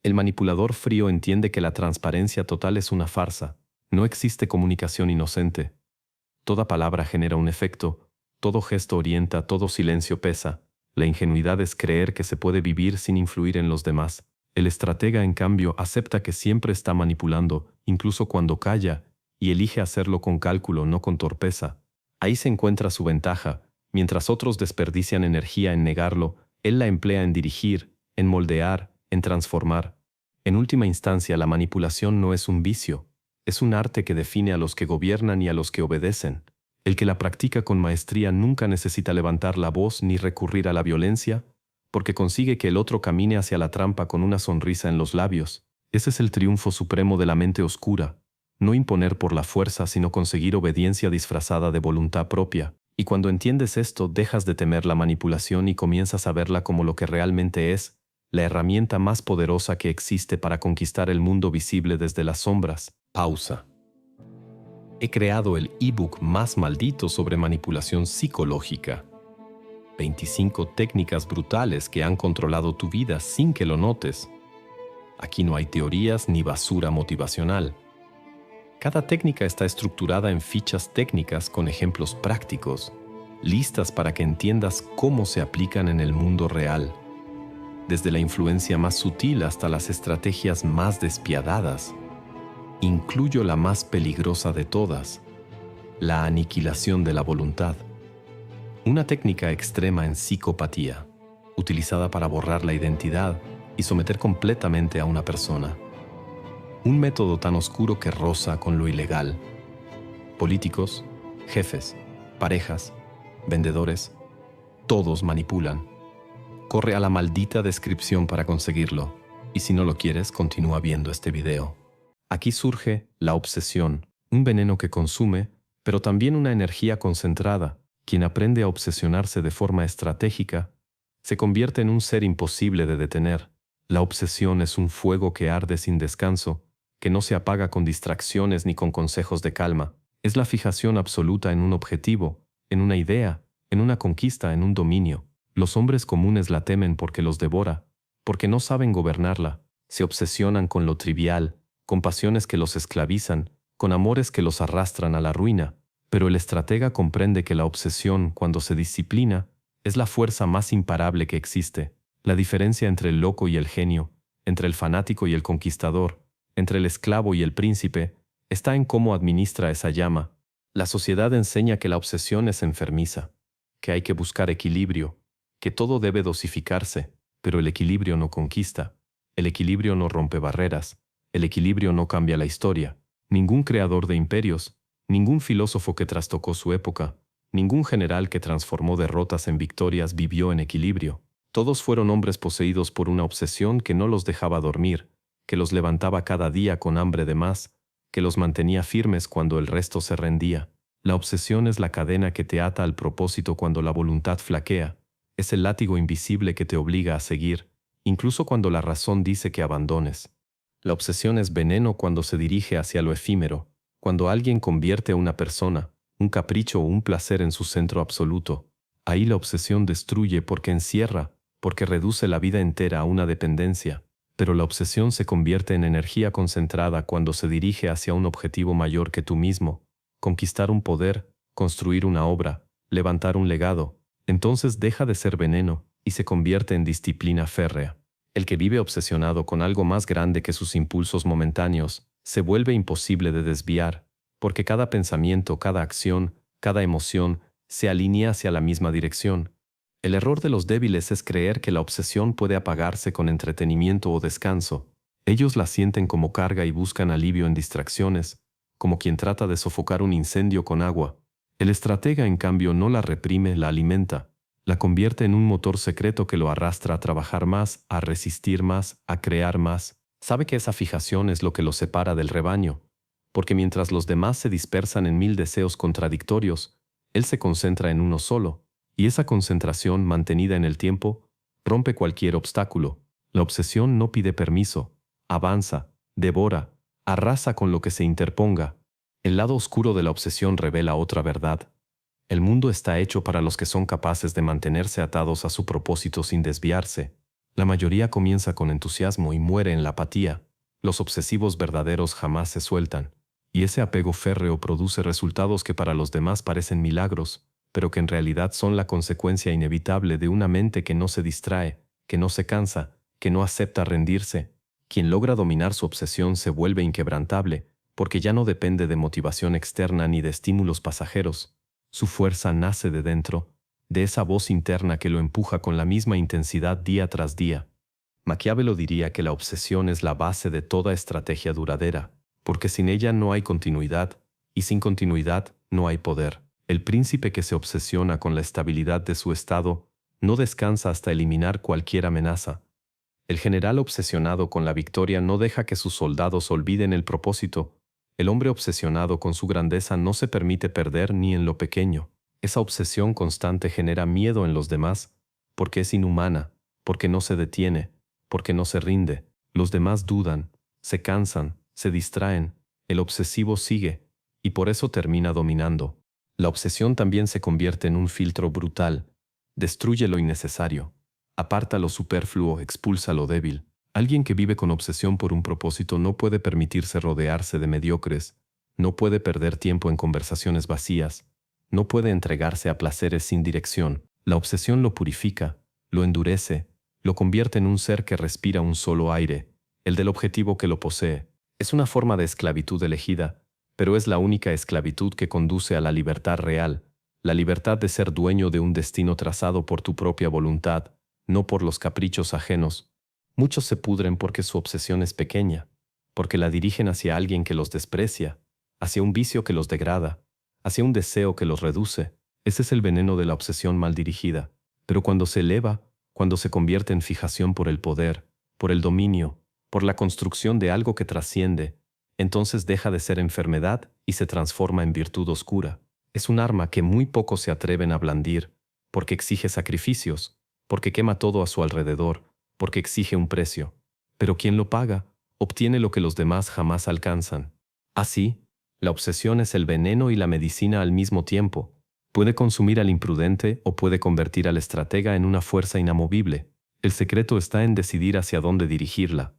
El manipulador frío entiende que la transparencia total es una farsa. No existe comunicación inocente. Toda palabra genera un efecto, todo gesto orienta, todo silencio pesa. La ingenuidad es creer que se puede vivir sin influir en los demás. El estratega, en cambio, acepta que siempre está manipulando, incluso cuando calla, y elige hacerlo con cálculo, no con torpeza. Ahí se encuentra su ventaja. Mientras otros desperdician energía en negarlo, él la emplea en dirigir, en moldear, en transformar. En última instancia, la manipulación no es un vicio, es un arte que define a los que gobiernan y a los que obedecen. El que la practica con maestría nunca necesita levantar la voz ni recurrir a la violencia, porque consigue que el otro camine hacia la trampa con una sonrisa en los labios. Ese es el triunfo supremo de la mente oscura. No imponer por la fuerza, sino conseguir obediencia disfrazada de voluntad propia. Y cuando entiendes esto, dejas de temer la manipulación y comienzas a verla como lo que realmente es, la herramienta más poderosa que existe para conquistar el mundo visible desde las sombras. Pausa. He creado el ebook más maldito sobre manipulación psicológica. 25 técnicas brutales que han controlado tu vida sin que lo notes. Aquí no hay teorías ni basura motivacional. Cada técnica está estructurada en fichas técnicas con ejemplos prácticos, listas para que entiendas cómo se aplican en el mundo real. Desde la influencia más sutil hasta las estrategias más despiadadas. Incluyo la más peligrosa de todas, la aniquilación de la voluntad. Una técnica extrema en psicopatía, utilizada para borrar la identidad y someter completamente a una persona. Un método tan oscuro que roza con lo ilegal. Políticos, jefes, parejas, vendedores, todos manipulan. Corre a la maldita descripción para conseguirlo, y si no lo quieres, continúa viendo este video. Aquí surge la obsesión, un veneno que consume, pero también una energía concentrada. Quien aprende a obsesionarse de forma estratégica, se convierte en un ser imposible de detener. La obsesión es un fuego que arde sin descanso, que no se apaga con distracciones ni con consejos de calma. Es la fijación absoluta en un objetivo, en una idea, en una conquista, en un dominio. Los hombres comunes la temen porque los devora, porque no saben gobernarla. Se obsesionan con lo trivial, con pasiones que los esclavizan, con amores que los arrastran a la ruina. Pero el estratega comprende que la obsesión, cuando se disciplina, es la fuerza más imparable que existe. La diferencia entre el loco y el genio, entre el fanático y el conquistador, entre el esclavo y el príncipe, está en cómo administra esa llama. La sociedad enseña que la obsesión es enfermiza, que hay que buscar equilibrio, que todo debe dosificarse, pero el equilibrio no conquista, el equilibrio no rompe barreras, el equilibrio no cambia la historia. Ningún creador de imperios, ningún filósofo que trastocó su época, ningún general que transformó derrotas en victorias vivió en equilibrio. Todos fueron hombres poseídos por una obsesión que no los dejaba dormir, que los levantaba cada día con hambre de más, que los mantenía firmes cuando el resto se rendía. La obsesión es la cadena que te ata al propósito cuando la voluntad flaquea, es el látigo invisible que te obliga a seguir, incluso cuando la razón dice que abandones. La obsesión es veneno cuando se dirige hacia lo efímero, cuando alguien convierte a una persona, un capricho o un placer en su centro absoluto. Ahí la obsesión destruye porque encierra, porque reduce la vida entera a una dependencia. Pero la obsesión se convierte en energía concentrada cuando se dirige hacia un objetivo mayor que tú mismo: conquistar un poder, construir una obra, levantar un legado. Entonces deja de ser veneno y se convierte en disciplina férrea. El que vive obsesionado con algo más grande que sus impulsos momentáneos se vuelve imposible de desviar, porque cada pensamiento, cada acción, cada emoción se alinea hacia la misma dirección. El error de los débiles es creer que la obsesión puede apagarse con entretenimiento o descanso. Ellos la sienten como carga y buscan alivio en distracciones, como quien trata de sofocar un incendio con agua. El estratega, en cambio, no la reprime, la alimenta. La convierte en un motor secreto que lo arrastra a trabajar más, a resistir más, a crear más. Sabe que esa fijación es lo que lo separa del rebaño, porque mientras los demás se dispersan en 1000 deseos contradictorios, él se concentra en uno solo, y esa concentración, mantenida en el tiempo, rompe cualquier obstáculo. La obsesión no pide permiso, avanza, devora, arrasa con lo que se interponga. El lado oscuro de la obsesión revela otra verdad. El mundo está hecho para los que son capaces de mantenerse atados a su propósito sin desviarse. La mayoría comienza con entusiasmo y muere en la apatía. Los obsesivos verdaderos jamás se sueltan, y ese apego férreo produce resultados que para los demás parecen milagros, pero que en realidad son la consecuencia inevitable de una mente que no se distrae, que no se cansa, que no acepta rendirse. Quien logra dominar su obsesión se vuelve inquebrantable, porque ya no depende de motivación externa ni de estímulos pasajeros. Su fuerza nace de dentro, de esa voz interna que lo empuja con la misma intensidad día tras día. Maquiavelo diría que la obsesión es la base de toda estrategia duradera, porque sin ella no hay continuidad, y sin continuidad no hay poder. El príncipe que se obsesiona con la estabilidad de su estado no descansa hasta eliminar cualquier amenaza. El general obsesionado con la victoria no deja que sus soldados olviden el propósito. El hombre obsesionado con su grandeza no se permite perder ni en lo pequeño. Esa obsesión constante genera miedo en los demás, porque es inhumana, porque no se detiene, porque no se rinde. Los demás dudan, se cansan, se distraen. El obsesivo sigue, y por eso termina dominando. La obsesión también se convierte en un filtro brutal. Destruye lo innecesario. Aparta lo superfluo, expulsa lo débil. Alguien que vive con obsesión por un propósito no puede permitirse rodearse de mediocres, no puede perder tiempo en conversaciones vacías, no puede entregarse a placeres sin dirección. La obsesión lo purifica, lo endurece, lo convierte en un ser que respira un solo aire, el del objetivo que lo posee. Es una forma de esclavitud elegida, pero es la única esclavitud que conduce a la libertad real, la libertad de ser dueño de un destino trazado por tu propia voluntad, no por los caprichos ajenos. Muchos se pudren porque su obsesión es pequeña, porque la dirigen hacia alguien que los desprecia, hacia un vicio que los degrada, hacia un deseo que los reduce. Ese es el veneno de la obsesión mal dirigida. Pero cuando se eleva, cuando se convierte en fijación por el poder, por el dominio, por la construcción de algo que trasciende, entonces deja de ser enfermedad y se transforma en virtud oscura. Es un arma que muy pocos se atreven a blandir, porque exige sacrificios, porque quema todo a su alrededor, porque exige un precio. Pero quien lo paga, obtiene lo que los demás jamás alcanzan. Así, la obsesión es el veneno y la medicina al mismo tiempo. Puede consumir al imprudente o puede convertir al estratega en una fuerza inamovible. El secreto está en decidir hacia dónde dirigirla.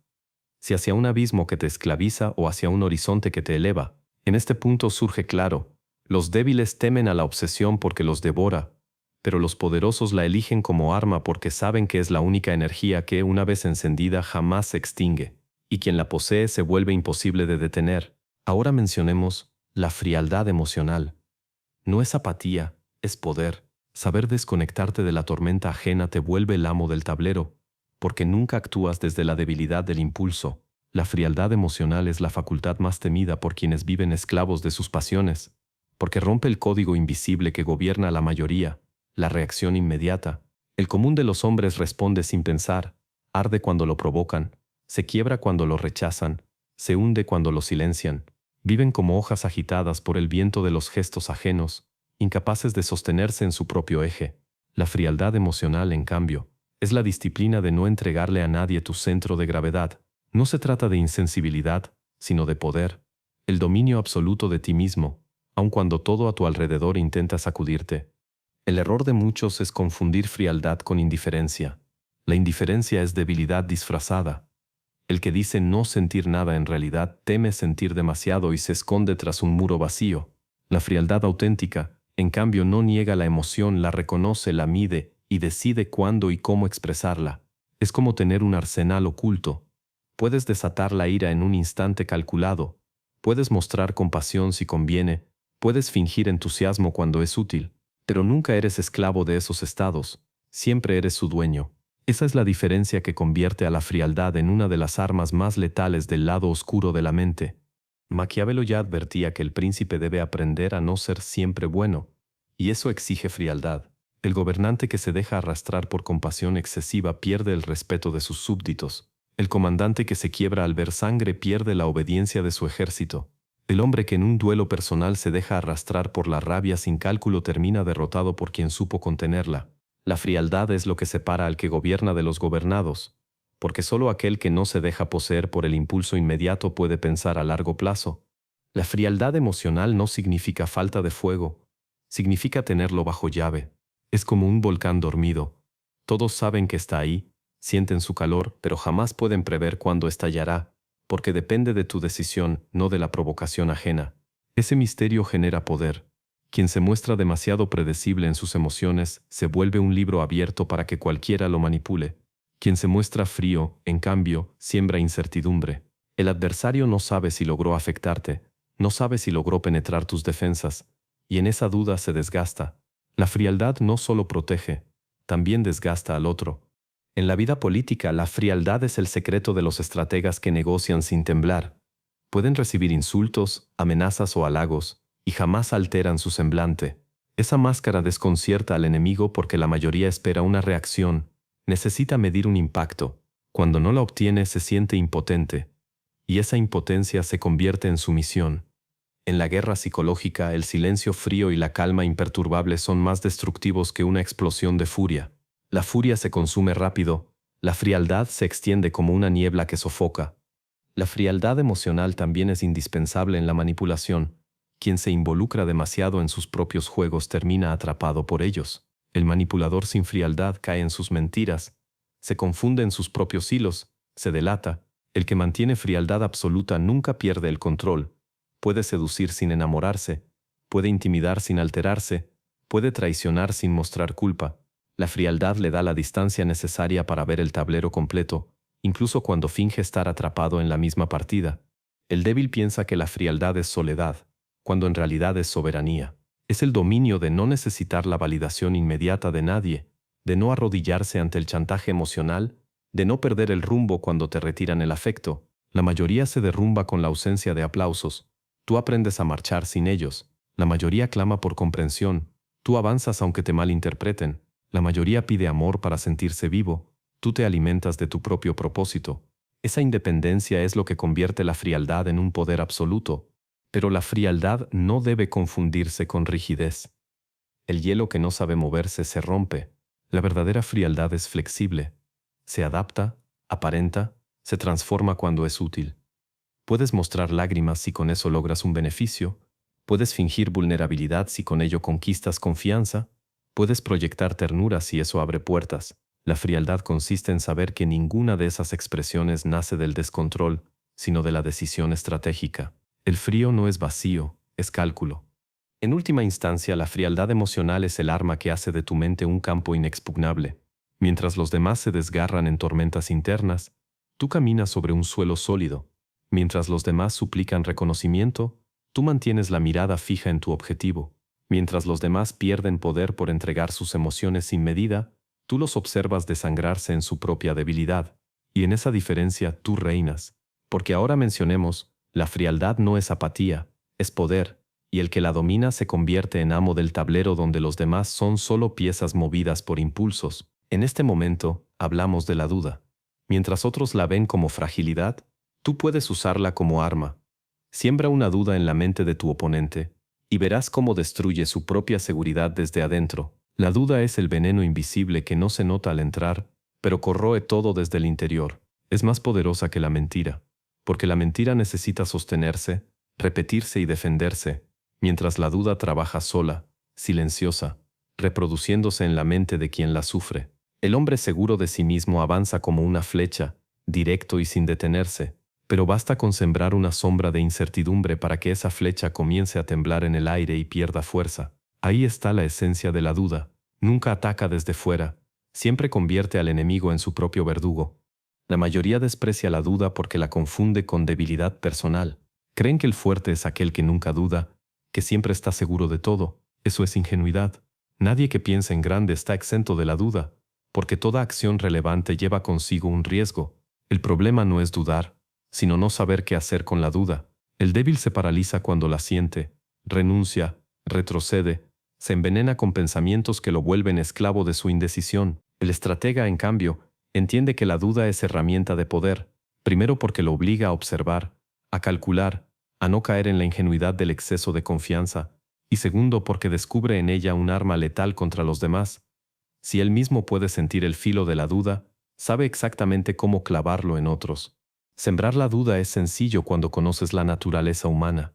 Si hacia un abismo que te esclaviza o hacia un horizonte que te eleva. En este punto surge claro: los débiles temen a la obsesión porque los devora, pero los poderosos la eligen como arma porque saben que es la única energía que, una vez encendida, jamás se extingue, y quien la posee se vuelve imposible de detener. Ahora mencionemos la frialdad emocional. No es apatía, es poder. Saber desconectarte de la tormenta ajena te vuelve el amo del tablero, porque nunca actúas desde la debilidad del impulso. La frialdad emocional es la facultad más temida por quienes viven esclavos de sus pasiones, porque rompe el código invisible que gobierna a la mayoría, la reacción inmediata. El común de los hombres responde sin pensar, arde cuando lo provocan, se quiebra cuando lo rechazan, se hunde cuando lo silencian. Viven como hojas agitadas por el viento de los gestos ajenos, incapaces de sostenerse en su propio eje. La frialdad emocional, en cambio, es la disciplina de no entregarle a nadie tu centro de gravedad. No se trata de insensibilidad, sino de poder, el dominio absoluto de ti mismo, aun cuando todo a tu alrededor intenta sacudirte. El error de muchos es confundir frialdad con indiferencia. La indiferencia es debilidad disfrazada. El que dice no sentir nada en realidad teme sentir demasiado y se esconde tras un muro vacío. La frialdad auténtica, en cambio, no niega la emoción, la reconoce, la mide y decide cuándo y cómo expresarla. Es como tener un arsenal oculto. Puedes desatar la ira en un instante calculado. Puedes mostrar compasión si conviene. Puedes fingir entusiasmo cuando es útil. Pero nunca eres esclavo de esos estados. Siempre eres su dueño. Esa es la diferencia que convierte a la frialdad en una de las armas más letales del lado oscuro de la mente. Maquiavelo ya advertía que el príncipe debe aprender a no ser siempre bueno, y eso exige frialdad. El gobernante que se deja arrastrar por compasión excesiva pierde el respeto de sus súbditos. El comandante que se quiebra al ver sangre pierde la obediencia de su ejército. El hombre que en un duelo personal se deja arrastrar por la rabia sin cálculo termina derrotado por quien supo contenerla. La frialdad es lo que separa al que gobierna de los gobernados, porque solo aquel que no se deja poseer por el impulso inmediato puede pensar a largo plazo. La frialdad emocional no significa falta de fuego, significa tenerlo bajo llave. Es como un volcán dormido. Todos saben que está ahí, sienten su calor, pero jamás pueden prever cuándo estallará, porque depende de tu decisión, no de la provocación ajena. Ese misterio genera poder. Quien se muestra demasiado predecible en sus emociones se vuelve un libro abierto para que cualquiera lo manipule. Quien se muestra frío, en cambio, siembra incertidumbre. El adversario no sabe si logró afectarte, no sabe si logró penetrar tus defensas, y en esa duda se desgasta. La frialdad no solo protege, también desgasta al otro. En la vida política, la frialdad es el secreto de los estrategas que negocian sin temblar. Pueden recibir insultos, amenazas o halagos, y jamás alteran su semblante. Esa máscara desconcierta al enemigo porque la mayoría espera una reacción, necesita medir un impacto. Cuando no la obtiene se siente impotente, y esa impotencia se convierte en sumisión. En la guerra psicológica, el silencio frío y la calma imperturbable son más destructivos que una explosión de furia. La furia se consume rápido, la frialdad se extiende como una niebla que sofoca. La frialdad emocional también es indispensable en la manipulación. Quien se involucra demasiado en sus propios juegos termina atrapado por ellos. El manipulador sin frialdad cae en sus mentiras, se confunde en sus propios hilos, se delata. El que mantiene frialdad absoluta nunca pierde el control. Puede seducir sin enamorarse, puede intimidar sin alterarse, puede traicionar sin mostrar culpa. La frialdad le da la distancia necesaria para ver el tablero completo, incluso cuando finge estar atrapado en la misma partida. El débil piensa que la frialdad es soledad, cuando en realidad es soberanía. Es el dominio de no necesitar la validación inmediata de nadie, de no arrodillarse ante el chantaje emocional, de no perder el rumbo cuando te retiran el afecto. La mayoría se derrumba con la ausencia de aplausos. Tú aprendes a marchar sin ellos. La mayoría clama por comprensión. Tú avanzas aunque te malinterpreten. La mayoría pide amor para sentirse vivo. Tú te alimentas de tu propio propósito. Esa independencia es lo que convierte la frialdad en un poder absoluto. Pero la frialdad no debe confundirse con rigidez. El hielo que no sabe moverse se rompe. La verdadera frialdad es flexible. Se adapta, aparenta, se transforma cuando es útil. Puedes mostrar lágrimas si con eso logras un beneficio. Puedes fingir vulnerabilidad si con ello conquistas confianza. Puedes proyectar ternura si eso abre puertas. La frialdad consiste en saber que ninguna de esas expresiones nace del descontrol, sino de la decisión estratégica. El frío no es vacío, es cálculo. En última instancia, la frialdad emocional es el arma que hace de tu mente un campo inexpugnable. Mientras los demás se desgarran en tormentas internas, tú caminas sobre un suelo sólido. Mientras los demás suplican reconocimiento, tú mantienes la mirada fija en tu objetivo. Mientras los demás pierden poder por entregar sus emociones sin medida, tú los observas desangrarse en su propia debilidad. Y en esa diferencia tú reinas. Porque ahora mencionemos, la frialdad no es apatía, es poder, y el que la domina se convierte en amo del tablero donde los demás son solo piezas movidas por impulsos. En este momento, hablamos de la duda. Mientras otros la ven como fragilidad, tú puedes usarla como arma. Siembra una duda en la mente de tu oponente, y verás cómo destruye su propia seguridad desde adentro. La duda es el veneno invisible que no se nota al entrar, pero corroe todo desde el interior. Es más poderosa que la mentira, porque la mentira necesita sostenerse, repetirse y defenderse, mientras la duda trabaja sola, silenciosa. reproduciéndose en la mente de quien la sufre. El hombre seguro de sí mismo avanza como una flecha, directo y sin detenerse, pero basta con sembrar una sombra de incertidumbre para que esa flecha comience a temblar en el aire y pierda fuerza. Ahí está la esencia de la duda. Nunca ataca desde fuera, siempre convierte al enemigo en su propio verdugo. La mayoría desprecia la duda porque la confunde con debilidad personal. Creen que el fuerte es aquel que nunca duda, que siempre está seguro de todo. Eso es ingenuidad. Nadie que piensa en grande está exento de la duda, porque toda acción relevante lleva consigo un riesgo. El problema no es dudar, sino no saber qué hacer con la duda. El débil se paraliza cuando la siente, renuncia, retrocede, se envenena con pensamientos que lo vuelven esclavo de su indecisión. El estratega, en cambio, entiende que la duda es herramienta de poder, primero porque lo obliga a observar, a calcular, a no caer en la ingenuidad del exceso de confianza, y segundo porque descubre en ella un arma letal contra los demás. Si él mismo puede sentir el filo de la duda, sabe exactamente cómo clavarlo en otros. Sembrar la duda es sencillo cuando conoces la naturaleza humana.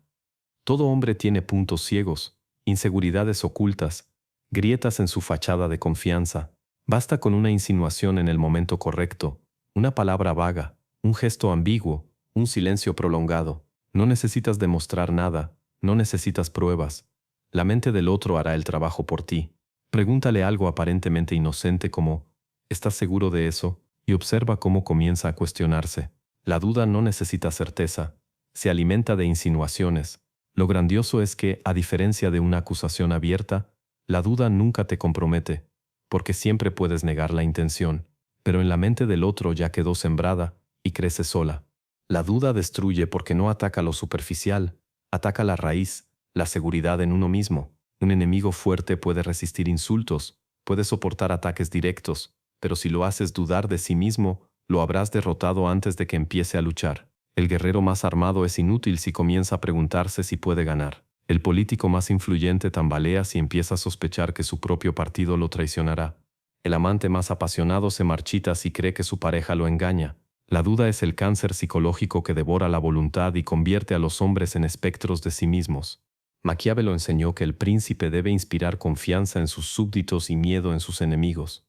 Todo hombre tiene puntos ciegos, inseguridades ocultas, grietas en su fachada de confianza. Basta con una insinuación en el momento correcto, una palabra vaga, un gesto ambiguo, un silencio prolongado. No necesitas demostrar nada, no necesitas pruebas. La mente del otro hará el trabajo por ti. Pregúntale algo aparentemente inocente como ¿estás seguro de eso? Y observa cómo comienza a cuestionarse. La duda no necesita certeza, se alimenta de insinuaciones. Lo grandioso es que, a diferencia de una acusación abierta, la duda nunca te compromete, porque siempre puedes negar la intención, pero en la mente del otro ya quedó sembrada y crece sola. La duda destruye porque no ataca lo superficial, ataca la raíz, la seguridad en uno mismo. Un enemigo fuerte puede resistir insultos, puede soportar ataques directos, pero si lo haces dudar de sí mismo, lo habrás derrotado antes de que empiece a luchar. El guerrero más armado es inútil si comienza a preguntarse si puede ganar. El político más influyente tambalea si empieza a sospechar que su propio partido lo traicionará. El amante más apasionado se marchita si cree que su pareja lo engaña. La duda es el cáncer psicológico que devora la voluntad y convierte a los hombres en espectros de sí mismos. Maquiavelo enseñó que el príncipe debe inspirar confianza en sus súbditos y miedo en sus enemigos.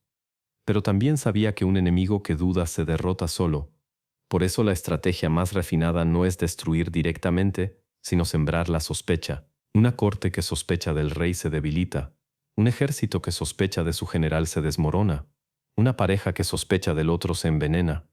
Pero también sabía que un enemigo que duda se derrota solo. Por eso la estrategia más refinada no es destruir directamente, sino sembrar la sospecha. Una corte que sospecha del rey se debilita. Un ejército que sospecha de su general se desmorona. Una pareja que sospecha del otro se envenena.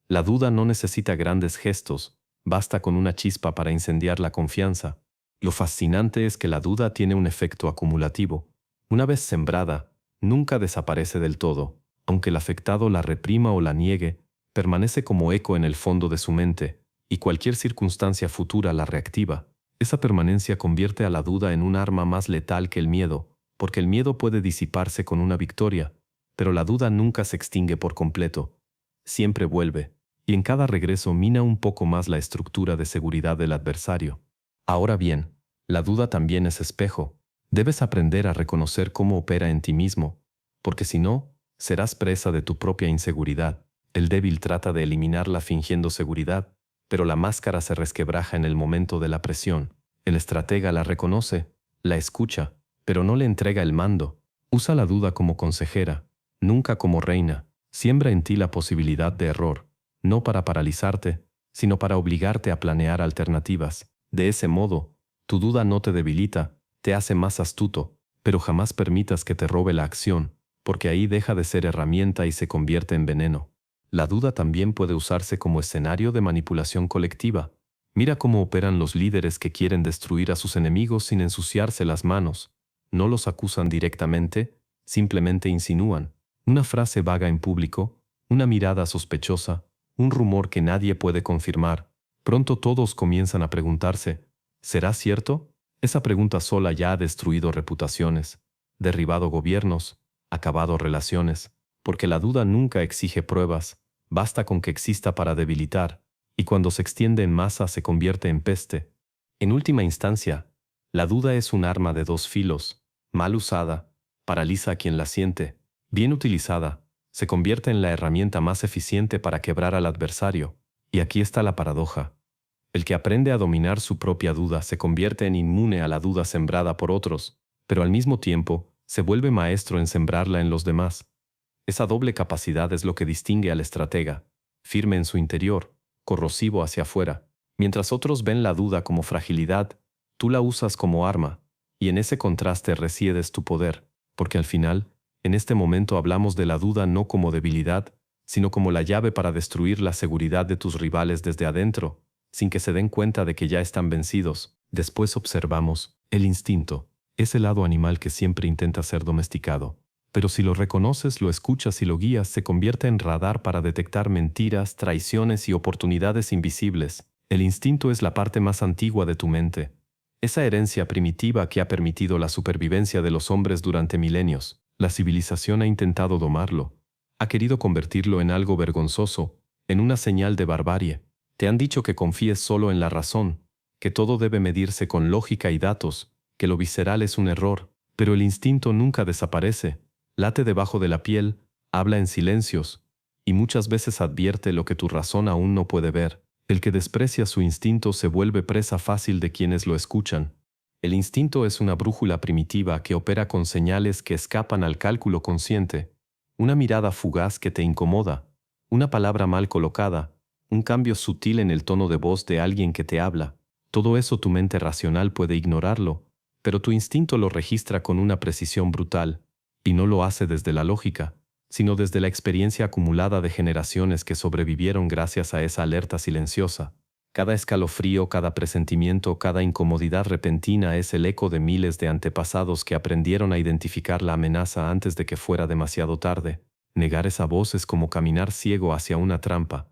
La duda no necesita grandes gestos, basta con una chispa para incendiar la confianza. Lo fascinante es que la duda tiene un efecto acumulativo. Una vez sembrada, nunca desaparece del todo. Aunque el afectado la reprima o la niegue, permanece como eco en el fondo de su mente, y cualquier circunstancia futura la reactiva. Esa permanencia convierte a la duda en un arma más letal que el miedo, porque el miedo puede disiparse con una victoria, pero la duda nunca se extingue por completo. Siempre vuelve, y en cada regreso mina un poco más la estructura de seguridad del adversario. Ahora bien, la duda también es espejo. Debes aprender a reconocer cómo opera en ti mismo, porque si no, serás presa de tu propia inseguridad. El débil trata de eliminarla fingiendo seguridad, pero la máscara se resquebraja en el momento de la presión. El estratega la reconoce, la escucha, pero no le entrega el mando. Usa la duda como consejera, nunca como reina. Siembra en ti la posibilidad de error, no para paralizarte, sino para obligarte a planear alternativas. De ese modo, tu duda no te debilita, te hace más astuto, pero jamás permitas que te robe la acción, porque ahí deja de ser herramienta y se convierte en veneno. La duda también puede usarse como escenario de manipulación colectiva. Mira cómo operan los líderes que quieren destruir a sus enemigos sin ensuciarse las manos. No los acusan directamente, simplemente insinúan. Una frase vaga en público, una mirada sospechosa, un rumor que nadie puede confirmar. Pronto todos comienzan a preguntarse, ¿será cierto? Esa pregunta sola ya ha destruido reputaciones, derribado gobiernos, acabado relaciones, porque la duda nunca exige pruebas, basta con que exista para debilitar, y cuando se extiende en masa se convierte en peste. En última instancia, la duda es un arma de dos filos. Mal usada, paraliza a quien la siente. Bien utilizada, se convierte en la herramienta más eficiente para quebrar al adversario. Y aquí está la paradoja. El que aprende a dominar su propia duda se convierte en inmune a la duda sembrada por otros, pero al mismo tiempo se vuelve maestro en sembrarla en los demás. Esa doble capacidad es lo que distingue al estratega, firme en su interior, corrosivo hacia afuera. Mientras otros ven la duda como fragilidad, tú la usas como arma, y en ese contraste resiedes tu poder, porque al final, en este momento hablamos de la duda no como debilidad, sino como la llave para destruir la seguridad de tus rivales desde adentro, sin que se den cuenta de que ya están vencidos. Después observamos el instinto, ese lado animal que siempre intenta ser domesticado. Pero si lo reconoces, lo escuchas y lo guías, se convierte en radar para detectar mentiras, traiciones y oportunidades invisibles. El instinto es la parte más antigua de tu mente, esa herencia primitiva que ha permitido la supervivencia de los hombres durante milenios. La civilización ha intentado domarlo, ha querido convertirlo en algo vergonzoso, en una señal de barbarie. Te han dicho que confíes solo en la razón, que todo debe medirse con lógica y datos, que lo visceral es un error, pero el instinto nunca desaparece. Late debajo de la piel, habla en silencios, y muchas veces advierte lo que tu razón aún no puede ver. El que desprecia su instinto se vuelve presa fácil de quienes lo escuchan. El instinto es una brújula primitiva que opera con señales que escapan al cálculo consciente. Una mirada fugaz que te incomoda, una palabra mal colocada, un cambio sutil en el tono de voz de alguien que te habla. Todo eso tu mente racional puede ignorarlo, pero tu instinto lo registra con una precisión brutal. Y no lo hace desde la lógica, sino desde la experiencia acumulada de generaciones que sobrevivieron gracias a esa alerta silenciosa. Cada escalofrío, cada presentimiento, cada incomodidad repentina es el eco de miles de antepasados que aprendieron a identificar la amenaza antes de que fuera demasiado tarde. Negar esa voz es como caminar ciego hacia una trampa.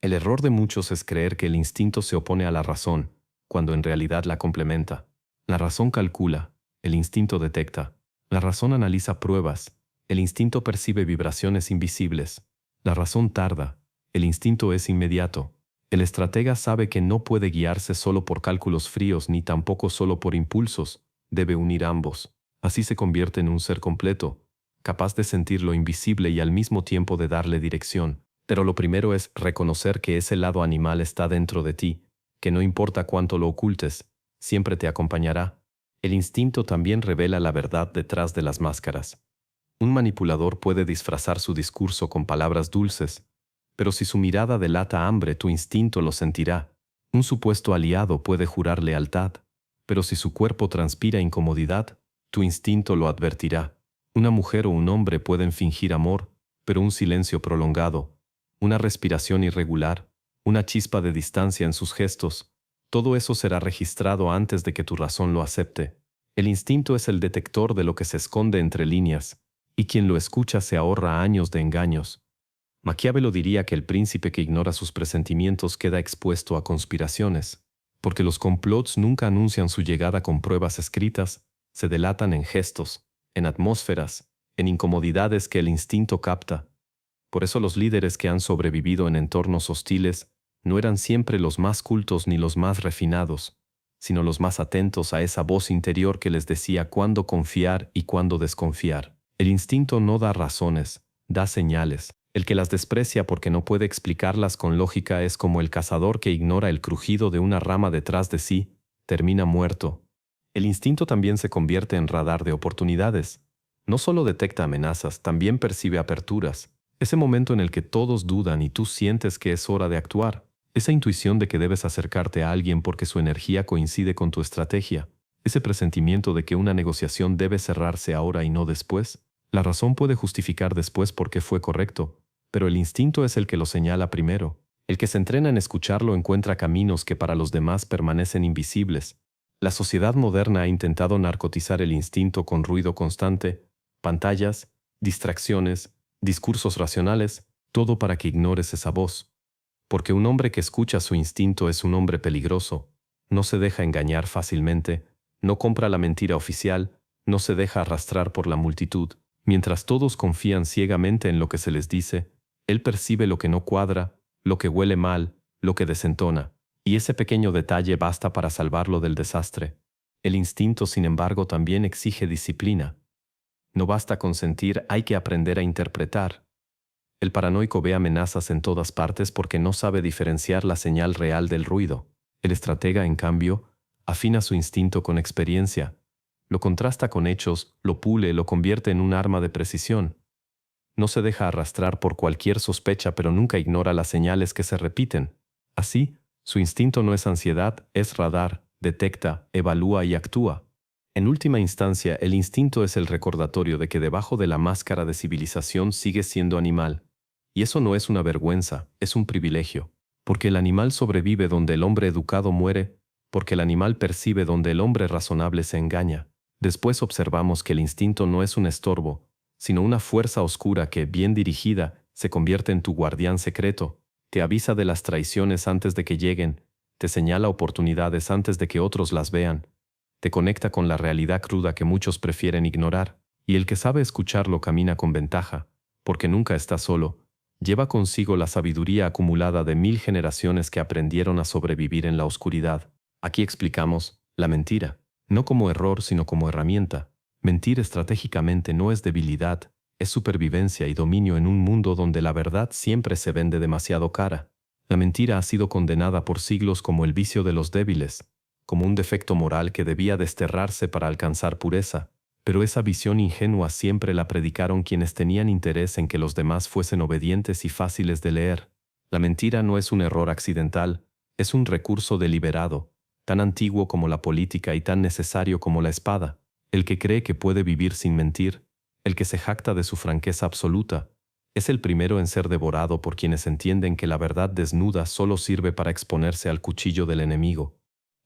El error de muchos es creer que el instinto se opone a la razón, cuando en realidad la complementa. La razón calcula, el instinto detecta. La razón analiza pruebas, el instinto percibe vibraciones invisibles. La razón tarda, el instinto es inmediato. El estratega sabe que no puede guiarse solo por cálculos fríos ni tampoco solo por impulsos, debe unir ambos. Así se convierte en un ser completo, capaz de sentir lo invisible y al mismo tiempo de darle dirección. Pero lo primero es reconocer que ese lado animal está dentro de ti, que no importa cuánto lo ocultes, siempre te acompañará. El instinto también revela la verdad detrás de las máscaras. Un manipulador puede disfrazar su discurso con palabras dulces, pero si su mirada delata hambre, tu instinto lo sentirá. Un supuesto aliado puede jurar lealtad, pero si su cuerpo transpira incomodidad, tu instinto lo advertirá. Una mujer o un hombre pueden fingir amor, pero un silencio prolongado, una respiración irregular, una chispa de distancia en sus gestos, todo eso será registrado antes de que tu razón lo acepte. El instinto es el detector de lo que se esconde entre líneas, y quien lo escucha se ahorra años de engaños. Maquiavelo diría que el príncipe que ignora sus presentimientos queda expuesto a conspiraciones, porque los complots nunca anuncian su llegada con pruebas escritas, se delatan en gestos, en atmósferas, en incomodidades que el instinto capta. Por eso los líderes que han sobrevivido en entornos hostiles no eran siempre los más cultos ni los más refinados, sino los más atentos a esa voz interior que les decía cuándo confiar y cuándo desconfiar. El instinto no da razones, da señales. El que las desprecia porque no puede explicarlas con lógica es como el cazador que ignora el crujido de una rama detrás de sí, termina muerto. El instinto también se convierte en radar de oportunidades. No solo detecta amenazas, también percibe aperturas. Ese momento en el que todos dudan y tú sientes que es hora de actuar. Esa intuición de que debes acercarte a alguien porque su energía coincide con tu estrategia. Ese presentimiento de que una negociación debe cerrarse ahora y no después. La razón puede justificar después por qué fue correcto, pero el instinto es el que lo señala primero. El que se entrena en escucharlo encuentra caminos que para los demás permanecen invisibles. La sociedad moderna ha intentado narcotizar el instinto con ruido constante, pantallas, distracciones, discursos racionales, todo para que ignores esa voz. Porque un hombre que escucha su instinto es un hombre peligroso, no se deja engañar fácilmente, no compra la mentira oficial, no se deja arrastrar por la multitud. Mientras todos confían ciegamente en lo que se les dice, él percibe lo que no cuadra, lo que huele mal, lo que desentona, y ese pequeño detalle basta para salvarlo del desastre. El instinto, sin embargo, también exige disciplina. No basta con sentir, hay que aprender a interpretar. El paranoico ve amenazas en todas partes porque no sabe diferenciar la señal real del ruido. El estratega, en cambio, afina su instinto con experiencia. lo contrasta con hechos, lo pule, lo convierte en un arma de precisión. No se deja arrastrar por cualquier sospecha, pero nunca ignora las señales que se repiten. Así, su instinto no es ansiedad, es radar, detecta, evalúa y actúa. En última instancia, el instinto es el recordatorio de que debajo de la máscara de civilización sigue siendo animal. Y eso no es una vergüenza, es un privilegio. Porque el animal sobrevive donde el hombre educado muere, porque el animal percibe donde el hombre razonable se engaña. Después observamos que el instinto no es un estorbo, sino una fuerza oscura que, bien dirigida, se convierte en tu guardián secreto, te avisa de las traiciones antes de que lleguen, te señala oportunidades antes de que otros las vean, te conecta con la realidad cruda que muchos prefieren ignorar, y el que sabe escucharlo camina con ventaja, porque nunca está solo, lleva consigo la sabiduría acumulada de 1000 generaciones que aprendieron a sobrevivir en la oscuridad. Aquí explicamos la mentira, no como error sino como herramienta. Mentir estratégicamente no es debilidad, es supervivencia y dominio en un mundo donde la verdad siempre se vende demasiado cara. La mentira ha sido condenada por siglos como el vicio de los débiles, como un defecto moral que debía desterrarse para alcanzar pureza, pero esa visión ingenua siempre la predicaron quienes tenían interés en que los demás fuesen obedientes y fáciles de leer. La mentira no es un error accidental, es un recurso deliberado, tan antiguo como la política y tan necesario como la espada. El que cree que puede vivir sin mentir, el que se jacta de su franqueza absoluta, es el primero en ser devorado por quienes entienden que la verdad desnuda solo sirve para exponerse al cuchillo del enemigo.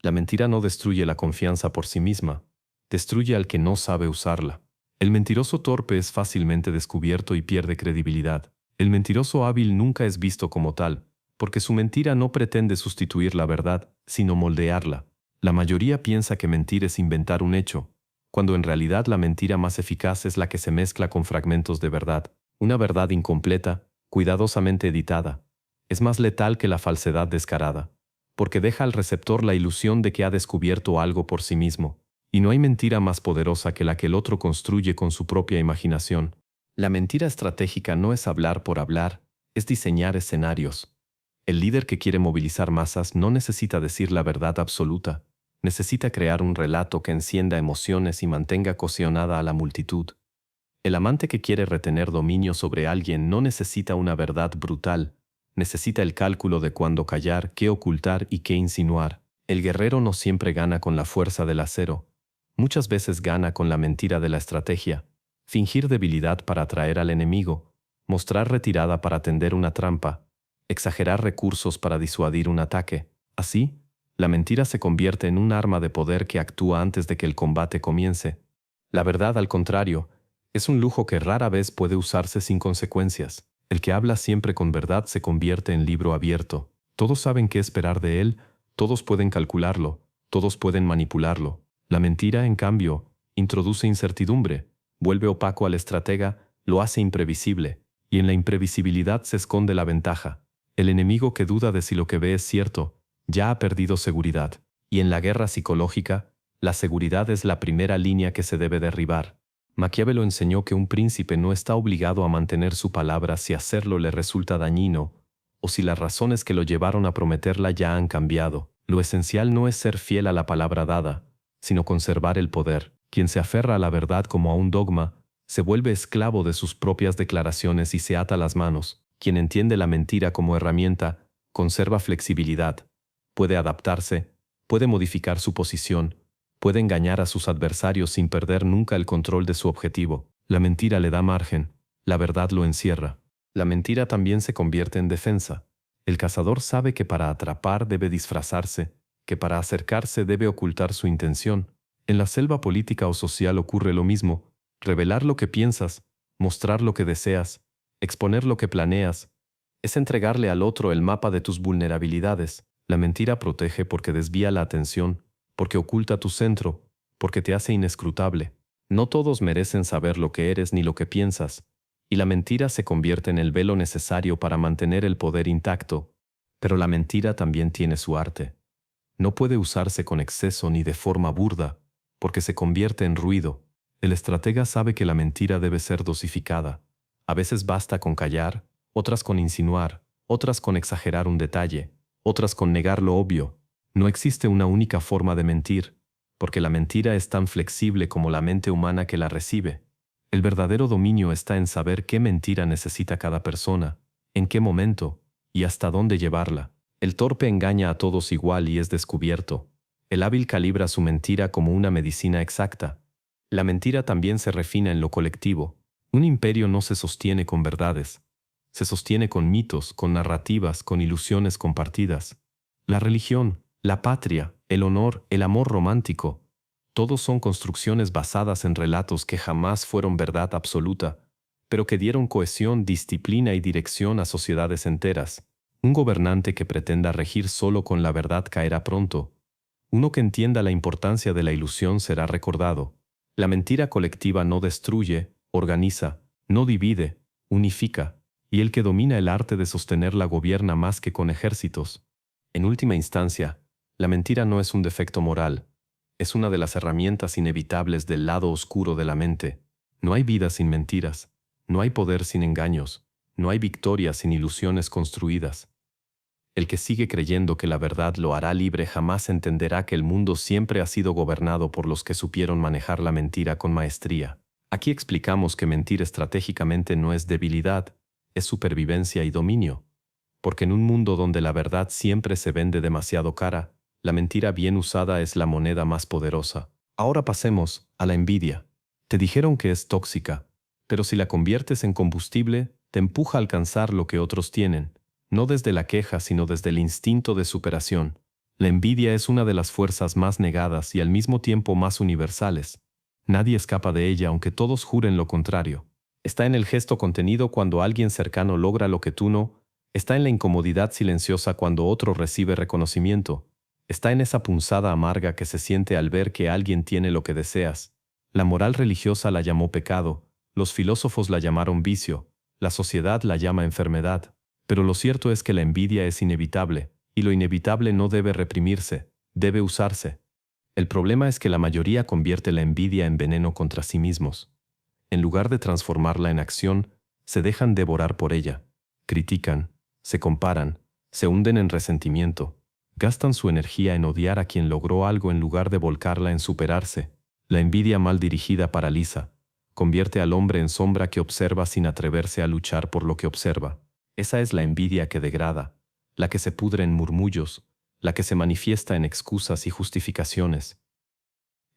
La mentira no destruye la confianza por sí misma, destruye al que no sabe usarla. El mentiroso torpe es fácilmente descubierto y pierde credibilidad. El mentiroso hábil nunca es visto como tal, porque su mentira no pretende sustituir la verdad, sino moldearla. La mayoría piensa que mentir es inventar un hecho, cuando en realidad la mentira más eficaz es la que se mezcla con fragmentos de verdad. Una verdad incompleta, cuidadosamente editada, es más letal que la falsedad descarada, porque deja al receptor la ilusión de que ha descubierto algo por sí mismo. Y no hay mentira más poderosa que la que el otro construye con su propia imaginación. La mentira estratégica no es hablar por hablar, es diseñar escenarios. El líder que quiere movilizar masas no necesita decir la verdad absoluta, necesita crear un relato que encienda emociones y mantenga cohesionada a la multitud. El amante que quiere retener dominio sobre alguien no necesita una verdad brutal, necesita el cálculo de cuándo callar, qué ocultar y qué insinuar. El guerrero no siempre gana con la fuerza del acero, muchas veces gana con la mentira de la estrategia, fingir debilidad para atraer al enemigo, mostrar retirada para tender una trampa, exagerar recursos para disuadir un ataque. Así, la mentira se convierte en un arma de poder que actúa antes de que el combate comience. La verdad, al contrario, es un lujo que rara vez puede usarse sin consecuencias. El que habla siempre con verdad se convierte en libro abierto. Todos saben qué esperar de él, todos pueden calcularlo, todos pueden manipularlo. La mentira, en cambio, introduce incertidumbre, vuelve opaco al estratega, lo hace imprevisible, y en la imprevisibilidad se esconde la ventaja. El enemigo que duda de si lo que ve es cierto, ya ha perdido seguridad. Y en la guerra psicológica, la seguridad es la primera línea que se debe derribar. Maquiavelo enseñó que un príncipe no está obligado a mantener su palabra si hacerlo le resulta dañino, o si las razones que lo llevaron a prometerla ya han cambiado. Lo esencial no es ser fiel a la palabra dada, sino conservar el poder. Quien se aferra a la verdad como a un dogma, se vuelve esclavo de sus propias declaraciones y se ata las manos. Quien entiende la mentira como herramienta, conserva flexibilidad, puede adaptarse, puede modificar su posición, puede engañar a sus adversarios sin perder nunca el control de su objetivo. La mentira le da margen, la verdad lo encierra. La mentira también se convierte en defensa. El cazador sabe que para atrapar debe disfrazarse, que para acercarse debe ocultar su intención. En la selva política o social ocurre lo mismo. Revelar lo que piensas, mostrar lo que deseas, exponer lo que planeas, es entregarle al otro el mapa de tus vulnerabilidades. La mentira protege porque desvía la atención, porque oculta tu centro, porque te hace inescrutable. No todos merecen saber lo que eres ni lo que piensas, y la mentira se convierte en el velo necesario para mantener el poder intacto. Pero la mentira también tiene su arte. No puede usarse con exceso ni de forma burda, porque se convierte en ruido. El estratega sabe que la mentira debe ser dosificada. A veces basta con callar, otras con insinuar, otras con exagerar un detalle, otras con negar lo obvio. No existe una única forma de mentir, porque la mentira es tan flexible como la mente humana que la recibe. El verdadero dominio está en saber qué mentira necesita cada persona, en qué momento y hasta dónde llevarla. El torpe engaña a todos igual y es descubierto. El hábil calibra su mentira como una medicina exacta. La mentira también se refina en lo colectivo. Un imperio no se sostiene con verdades. Se sostiene con mitos, con narrativas, con ilusiones compartidas. La religión, la patria, el honor, el amor romántico, todos son construcciones basadas en relatos que jamás fueron verdad absoluta, pero que dieron cohesión, disciplina y dirección a sociedades enteras. Un gobernante que pretenda regir solo con la verdad caerá pronto. Uno que entienda la importancia de la ilusión será recordado. La mentira colectiva no destruye, organiza, no divide, unifica, y el que domina el arte de sostenerla gobierna más que con ejércitos. En última instancia, la mentira no es un defecto moral, es una de las herramientas inevitables del lado oscuro de la mente. No hay vida sin mentiras, no hay poder sin engaños, no hay victoria sin ilusiones construidas. El que sigue creyendo que la verdad lo hará libre jamás entenderá que el mundo siempre ha sido gobernado por los que supieron manejar la mentira con maestría. Aquí explicamos que mentir estratégicamente no es debilidad, es supervivencia y dominio. Porque en un mundo donde la verdad siempre se vende demasiado cara, la mentira bien usada es la moneda más poderosa. Ahora pasemos a la envidia. Te dijeron que es tóxica, pero si la conviertes en combustible, te empuja a alcanzar lo que otros tienen. No desde la queja, sino desde el instinto de superación. La envidia es una de las fuerzas más negadas y al mismo tiempo más universales. Nadie escapa de ella aunque todos juren lo contrario. Está en el gesto contenido cuando alguien cercano logra lo que tú no. Está en la incomodidad silenciosa cuando otro recibe reconocimiento. Está en esa punzada amarga que se siente al ver que alguien tiene lo que deseas. La moral religiosa la llamó pecado, los filósofos la llamaron vicio, la sociedad la llama enfermedad. Pero lo cierto es que la envidia es inevitable, y lo inevitable no debe reprimirse, debe usarse. El problema es que la mayoría convierte la envidia en veneno contra sí mismos. En lugar de transformarla en acción, se dejan devorar por ella. Critican, se comparan, se hunden en resentimiento. Gastan su energía en odiar a quien logró algo en lugar de volcarla en superarse. La envidia mal dirigida paraliza. Convierte al hombre en sombra que observa sin atreverse a luchar por lo que observa. Esa es la envidia que degrada, la que se pudre en murmullos, la que se manifiesta en excusas y justificaciones.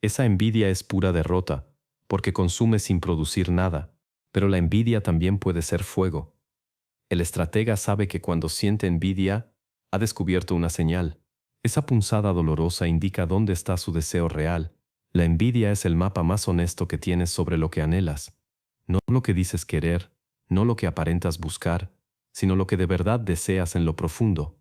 Esa envidia es pura derrota, porque consume sin producir nada, pero la envidia también puede ser fuego. El estratega sabe que cuando siente envidia, ha descubierto una señal. Esa punzada dolorosa indica dónde está su deseo real. La envidia es el mapa más honesto que tienes sobre lo que anhelas. No lo que dices querer, no lo que aparentas buscar, sino lo que de verdad deseas en lo profundo.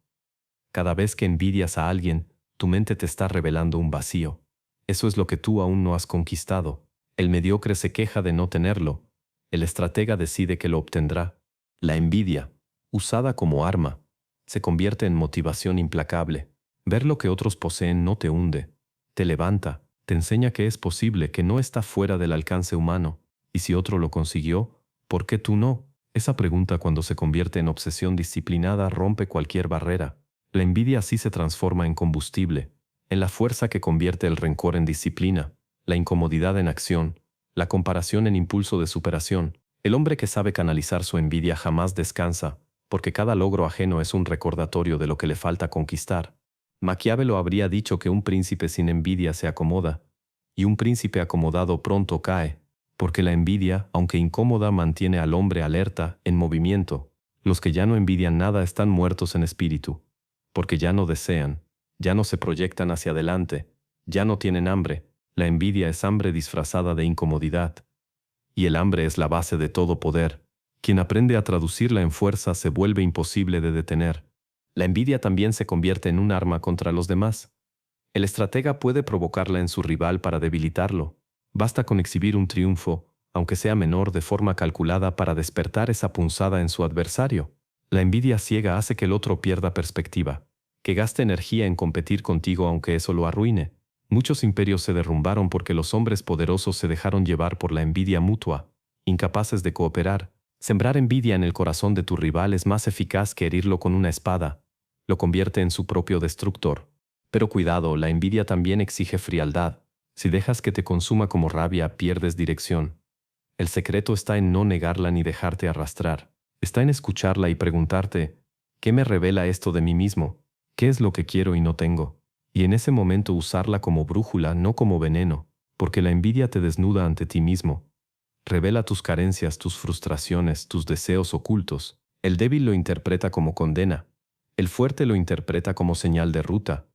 Cada vez que envidias a alguien, tu mente te está revelando un vacío. Eso es lo que tú aún no has conquistado. El mediocre se queja de no tenerlo. El estratega decide que lo obtendrá. La envidia, usada como arma, se convierte en motivación implacable. Ver lo que otros poseen no te hunde, te levanta, te enseña que es posible, que no está fuera del alcance humano. Y si otro lo consiguió, ¿por qué tú no? Esa pregunta, cuando se convierte en obsesión disciplinada, rompe cualquier barrera. La envidia así se transforma en combustible, en la fuerza que convierte el rencor en disciplina, la incomodidad en acción, la comparación en impulso de superación. El hombre que sabe canalizar su envidia jamás descansa, porque cada logro ajeno es un recordatorio de lo que le falta conquistar. Maquiavelo habría dicho que un príncipe sin envidia se acomoda, y un príncipe acomodado pronto cae. Porque la envidia, aunque incómoda, mantiene al hombre alerta, en movimiento. Los que ya no envidian nada están muertos en espíritu, porque ya no desean, ya no se proyectan hacia adelante, ya no tienen hambre. La envidia es hambre disfrazada de incomodidad. Y el hambre es la base de todo poder. Quien aprende a traducirla en fuerza se vuelve imposible de detener. La envidia también se convierte en un arma contra los demás. El estratega puede provocarla en su rival para debilitarlo. Basta con exhibir un triunfo, aunque sea menor, de forma calculada para despertar esa punzada en su adversario. La envidia ciega hace que el otro pierda perspectiva, que gaste energía en competir contigo aunque eso lo arruine. Muchos imperios se derrumbaron porque los hombres poderosos se dejaron llevar por la envidia mutua, incapaces de cooperar. Sembrar envidia en el corazón de tu rival es más eficaz que herirlo con una espada. Lo convierte en su propio destructor. Pero cuidado, la envidia también exige frialdad. Si dejas que te consuma como rabia, pierdes dirección. El secreto está en no negarla ni dejarte arrastrar. Está en escucharla y preguntarte, ¿qué me revela esto de mí mismo? ¿Qué es lo que quiero y no tengo? Y en ese momento usarla como brújula, no como veneno, porque la envidia te desnuda ante ti mismo. Revela tus carencias, tus frustraciones, tus deseos ocultos. El débil lo interpreta como condena. El fuerte lo interpreta como señal de ruta.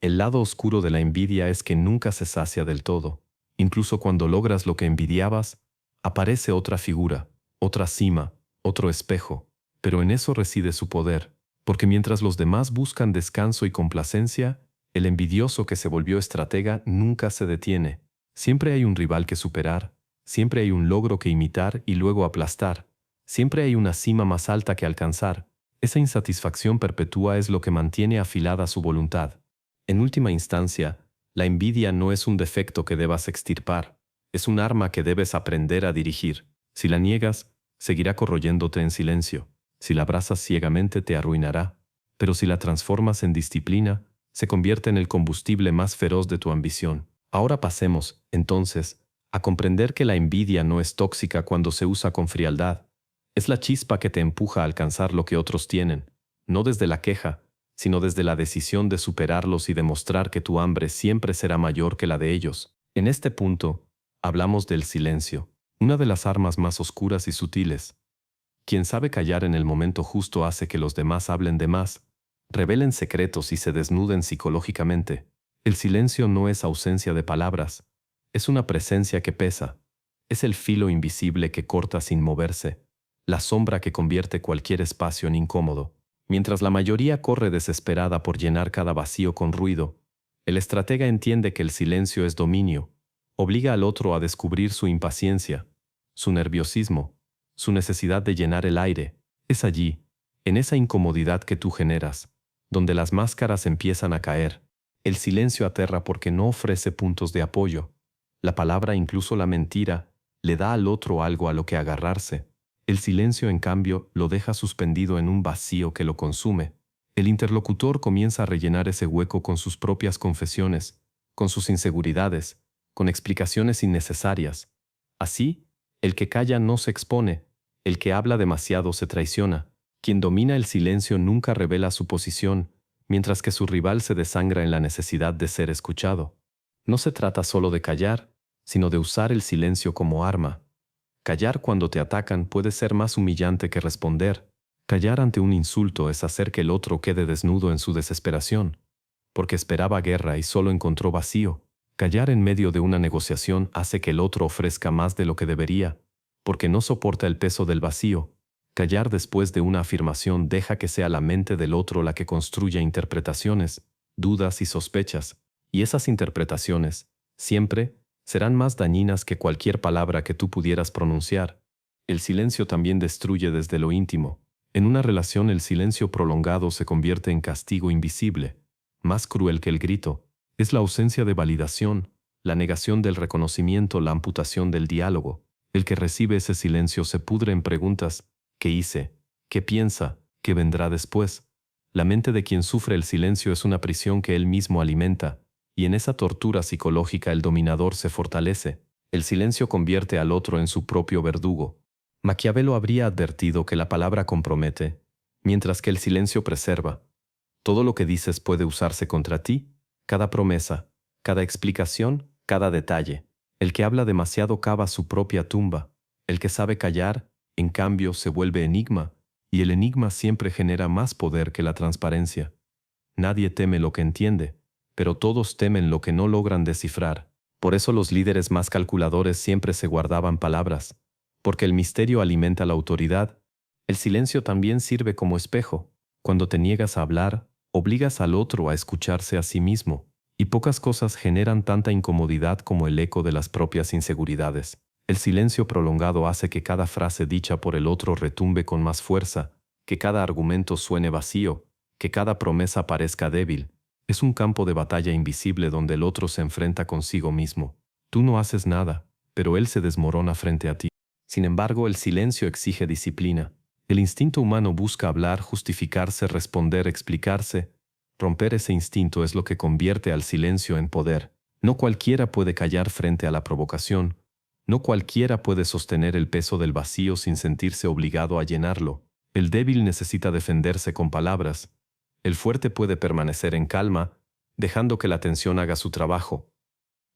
El lado oscuro de la envidia es que nunca se sacia del todo. Incluso cuando logras lo que envidiabas, aparece otra figura, otra cima, otro espejo. Pero en eso reside su poder, porque mientras los demás buscan descanso y complacencia, el envidioso que se volvió estratega nunca se detiene. Siempre hay un rival que superar, siempre hay un logro que imitar y luego aplastar, siempre hay una cima más alta que alcanzar. Esa insatisfacción perpetua es lo que mantiene afilada su voluntad. En última instancia, la envidia no es un defecto que debas extirpar, es un arma que debes aprender a dirigir. Si la niegas, seguirá corroyéndote en silencio. Si la abrazas ciegamente, te arruinará. Pero si la transformas en disciplina, se convierte en el combustible más feroz de tu ambición. Ahora pasemos, entonces, a comprender que la envidia no es tóxica cuando se usa con frialdad. Es la chispa que te empuja a alcanzar lo que otros tienen, no desde la queja, sino desde la decisión de superarlos y demostrar que tu hambre siempre será mayor que la de ellos. En este punto, hablamos del silencio, una de las armas más oscuras y sutiles. Quien sabe callar en el momento justo hace que los demás hablen de más, revelen secretos y se desnuden psicológicamente. El silencio no es ausencia de palabras, es una presencia que pesa, es el filo invisible que corta sin moverse, la sombra que convierte cualquier espacio en incómodo. Mientras la mayoría corre desesperada por llenar cada vacío con ruido, el estratega entiende que el silencio es dominio, obliga al otro a descubrir su impaciencia, su nerviosismo, su necesidad de llenar el aire. Es allí, en esa incomodidad que tú generas, donde las máscaras empiezan a caer. El silencio aterra porque no ofrece puntos de apoyo. La palabra, incluso la mentira, le da al otro algo a lo que agarrarse. El silencio, en cambio, lo deja suspendido en un vacío que lo consume. El interlocutor comienza a rellenar ese hueco con sus propias confesiones, con sus inseguridades, con explicaciones innecesarias. Así, el que calla no se expone, el que habla demasiado se traiciona. Quien domina el silencio nunca revela su posición, mientras que su rival se desangra en la necesidad de ser escuchado. No se trata solo de callar, sino de usar el silencio como arma. Callar cuando te atacan puede ser más humillante que responder. Callar ante un insulto es hacer que el otro quede desnudo en su desesperación, porque esperaba guerra y solo encontró vacío. Callar en medio de una negociación hace que el otro ofrezca más de lo que debería, porque no soporta el peso del vacío. Callar después de una afirmación deja que sea la mente del otro la que construya interpretaciones, dudas y sospechas, y esas interpretaciones, siempre, serán más dañinas que cualquier palabra que tú pudieras pronunciar. El silencio también destruye desde lo íntimo. En una relación el silencio prolongado se convierte en castigo invisible, más cruel que el grito. Es la ausencia de validación, la negación del reconocimiento, la amputación del diálogo. El que recibe ese silencio se pudre en preguntas: ¿qué hice? ¿Qué piensa? ¿Qué vendrá después? La mente de quien sufre el silencio es una prisión que él mismo alimenta, y en esa tortura psicológica el dominador se fortalece. El silencio convierte al otro en su propio verdugo. Maquiavelo habría advertido que la palabra compromete, mientras que el silencio preserva. Todo lo que dices puede usarse contra ti, cada promesa, cada explicación, cada detalle. El que habla demasiado cava su propia tumba. El que sabe callar, en cambio, se vuelve enigma, y el enigma siempre genera más poder que la transparencia. Nadie teme lo que entiende, pero todos temen lo que no logran descifrar. Por eso los líderes más calculadores siempre se guardaban palabras, porque el misterio alimenta la autoridad. El silencio también sirve como espejo. Cuando te niegas a hablar, obligas al otro a escucharse a sí mismo, y pocas cosas generan tanta incomodidad como el eco de las propias inseguridades. El silencio prolongado hace que cada frase dicha por el otro retumbe con más fuerza, que cada argumento suene vacío, que cada promesa parezca débil. Es un campo de batalla invisible donde el otro se enfrenta consigo mismo. Tú no haces nada, pero él se desmorona frente a ti. Sin embargo, el silencio exige disciplina. El instinto humano busca hablar, justificarse, responder, explicarse. Romper ese instinto es lo que convierte al silencio en poder. No cualquiera puede callar frente a la provocación. No cualquiera puede sostener el peso del vacío sin sentirse obligado a llenarlo. El débil necesita defenderse con palabras. El fuerte puede permanecer en calma, dejando que la tensión haga su trabajo.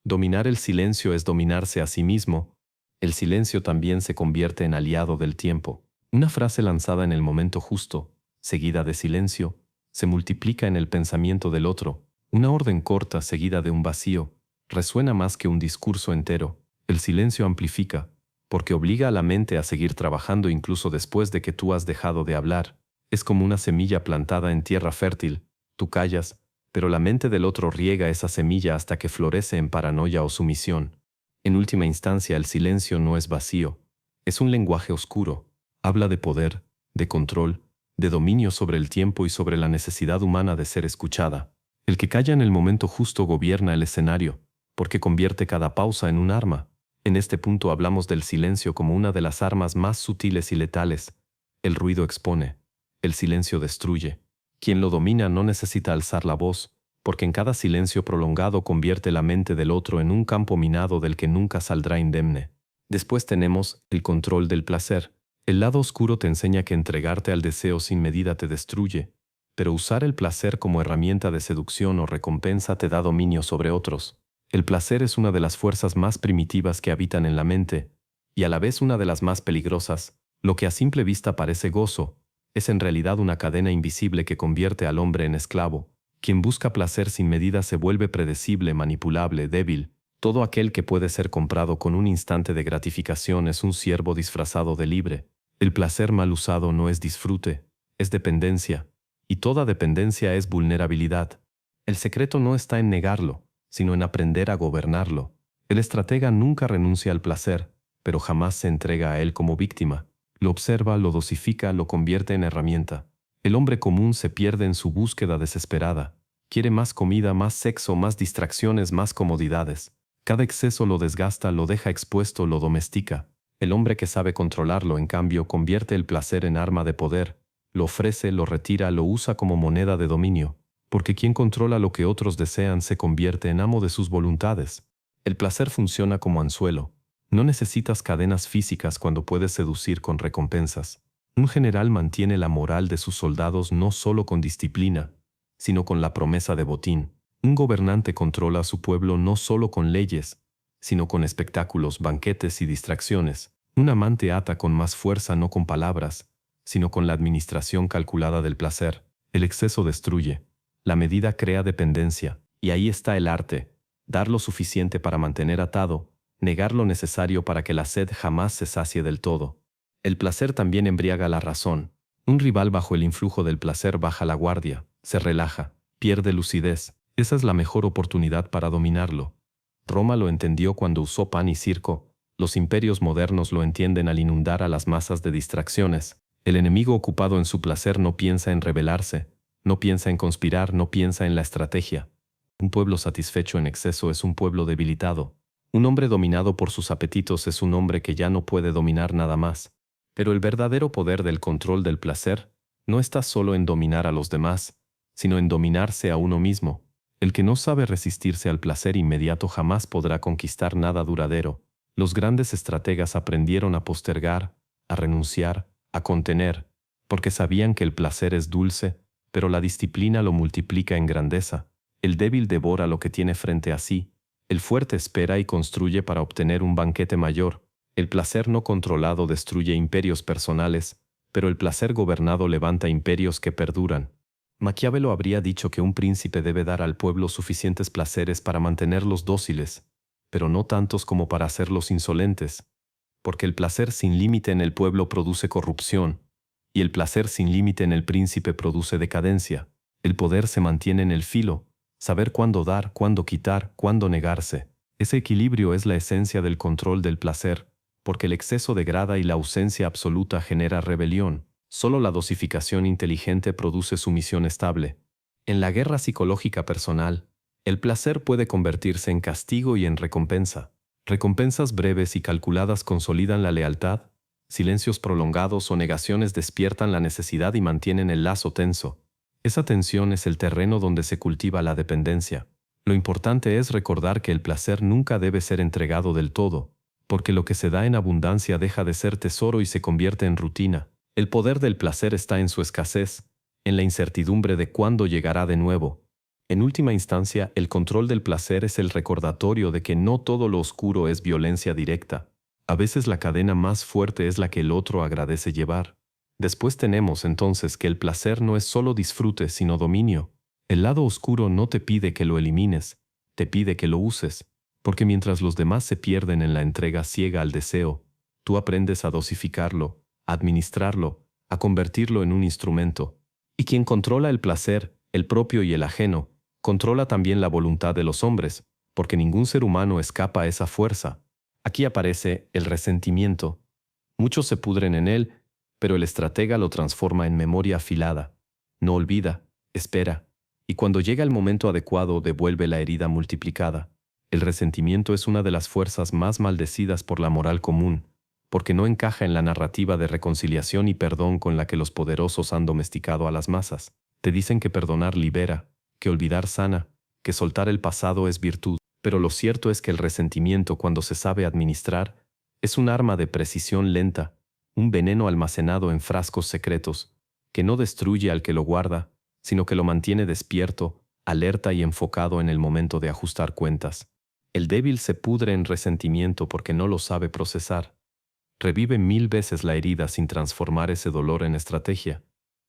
Dominar el silencio es dominarse a sí mismo. El silencio también se convierte en aliado del tiempo. Una frase lanzada en el momento justo, seguida de silencio, se multiplica en el pensamiento del otro. Una orden corta seguida de un vacío resuena más que un discurso entero. El silencio amplifica, porque obliga a la mente a seguir trabajando incluso después de que tú has dejado de hablar. Es como una semilla plantada en tierra fértil. Tú callas, pero la mente del otro riega esa semilla hasta que florece en paranoia o sumisión. En última instancia, el silencio no es vacío. Es un lenguaje oscuro. Habla de poder, de control, de dominio sobre el tiempo y sobre la necesidad humana de ser escuchada. El que calla en el momento justo gobierna el escenario, porque convierte cada pausa en un arma. En este punto hablamos del silencio como una de las armas más sutiles y letales. El ruido expone, el silencio destruye. Quien lo domina no necesita alzar la voz, porque en cada silencio prolongado convierte la mente del otro en un campo minado del que nunca saldrá indemne. Después tenemos el control del placer. El lado oscuro te enseña que entregarte al deseo sin medida te destruye, pero usar el placer como herramienta de seducción o recompensa te da dominio sobre otros. El placer es una de las fuerzas más primitivas que habitan en la mente, y a la vez una de las más peligrosas. Lo que a simple vista parece gozo, es en realidad una cadena invisible que convierte al hombre en esclavo. Quien busca placer sin medida se vuelve predecible, manipulable, débil. Todo aquel que puede ser comprado con un instante de gratificación es un siervo disfrazado de libre. El placer mal usado no es disfrute, es dependencia, y toda dependencia es vulnerabilidad. El secreto no está en negarlo, sino en aprender a gobernarlo. El estratega nunca renuncia al placer, pero jamás se entrega a él como víctima. Lo observa, lo dosifica, lo convierte en herramienta. El hombre común se pierde en su búsqueda desesperada. Quiere más comida, más sexo, más distracciones, más comodidades. Cada exceso lo desgasta, lo deja expuesto, lo domestica. El hombre que sabe controlarlo, en cambio, convierte el placer en arma de poder. Lo ofrece, lo retira, lo usa como moneda de dominio. Porque quien controla lo que otros desean se convierte en amo de sus voluntades. El placer funciona como anzuelo. No necesitas cadenas físicas cuando puedes seducir con recompensas. Un general mantiene la moral de sus soldados no solo con disciplina, sino con la promesa de botín. Un gobernante controla a su pueblo no solo con leyes, sino con espectáculos, banquetes y distracciones. Un amante ata con más fuerza no con palabras, sino con la administración calculada del placer. El exceso destruye. La medida crea dependencia, y ahí está el arte, dar lo suficiente para mantener atado, negar lo necesario para que la sed jamás se sacie del todo. El placer también embriaga la razón. Un rival bajo el influjo del placer baja la guardia, se relaja, pierde lucidez. Esa es la mejor oportunidad para dominarlo. Roma lo entendió cuando usó pan y circo. Los imperios modernos lo entienden al inundar a las masas de distracciones. El enemigo ocupado en su placer no piensa en rebelarse, no piensa en conspirar, no piensa en la estrategia. Un pueblo satisfecho en exceso es un pueblo debilitado. Un hombre dominado por sus apetitos es un hombre que ya no puede dominar nada más. Pero el verdadero poder del control del placer no está solo en dominar a los demás, sino en dominarse a uno mismo. El que no sabe resistirse al placer inmediato jamás podrá conquistar nada duradero. Los grandes estrategas aprendieron a postergar, a renunciar, a contener, porque sabían que el placer es dulce, pero la disciplina lo multiplica en grandeza. El débil devora lo que tiene frente a sí. El fuerte espera y construye para obtener un banquete mayor. El placer no controlado destruye imperios personales, pero el placer gobernado levanta imperios que perduran. Maquiavelo habría dicho que un príncipe debe dar al pueblo suficientes placeres para mantenerlos dóciles, pero no tantos como para hacerlos insolentes, porque el placer sin límite en el pueblo produce corrupción, y el placer sin límite en el príncipe produce decadencia. El poder se mantiene en el filo, saber cuándo dar, cuándo quitar, cuándo negarse. Ese equilibrio es la esencia del control del placer, porque el exceso degrada y la ausencia absoluta genera rebelión. Solo la dosificación inteligente produce sumisión estable. En la guerra psicológica personal, el placer puede convertirse en castigo y en recompensa. Recompensas breves y calculadas consolidan la lealtad, silencios prolongados o negaciones despiertan la necesidad y mantienen el lazo tenso. Esa tensión es el terreno donde se cultiva la dependencia. Lo importante es recordar que el placer nunca debe ser entregado del todo, porque lo que se da en abundancia deja de ser tesoro y se convierte en rutina. El poder del placer está en su escasez, en la incertidumbre de cuándo llegará de nuevo. En última instancia, el control del placer es el recordatorio de que no todo lo oscuro es violencia directa. A veces la cadena más fuerte es la que el otro agradece llevar. Después tenemos entonces que el placer no es solo disfrute, sino dominio. El lado oscuro no te pide que lo elimines, te pide que lo uses, porque mientras los demás se pierden en la entrega ciega al deseo, tú aprendes a dosificarlo, a administrarlo, a convertirlo en un instrumento. Y quien controla el placer, el propio y el ajeno, controla también la voluntad de los hombres, porque ningún ser humano escapa a esa fuerza. Aquí aparece el resentimiento. Muchos se pudren en él, pero el estratega lo transforma en memoria afilada. No olvida, espera, y cuando llega el momento adecuado devuelve la herida multiplicada. El resentimiento es una de las fuerzas más maldecidas por la moral común, porque no encaja en la narrativa de reconciliación y perdón con la que los poderosos han domesticado a las masas. Te dicen que perdonar libera, que olvidar sana, que soltar el pasado es virtud, pero lo cierto es que el resentimiento, cuando se sabe administrar, es un arma de precisión lenta, un veneno almacenado en frascos secretos, que no destruye al que lo guarda, sino que lo mantiene despierto, alerta y enfocado en el momento de ajustar cuentas. El débil se pudre en resentimiento porque no lo sabe procesar. Revive 1000 veces la herida sin transformar ese dolor en estrategia,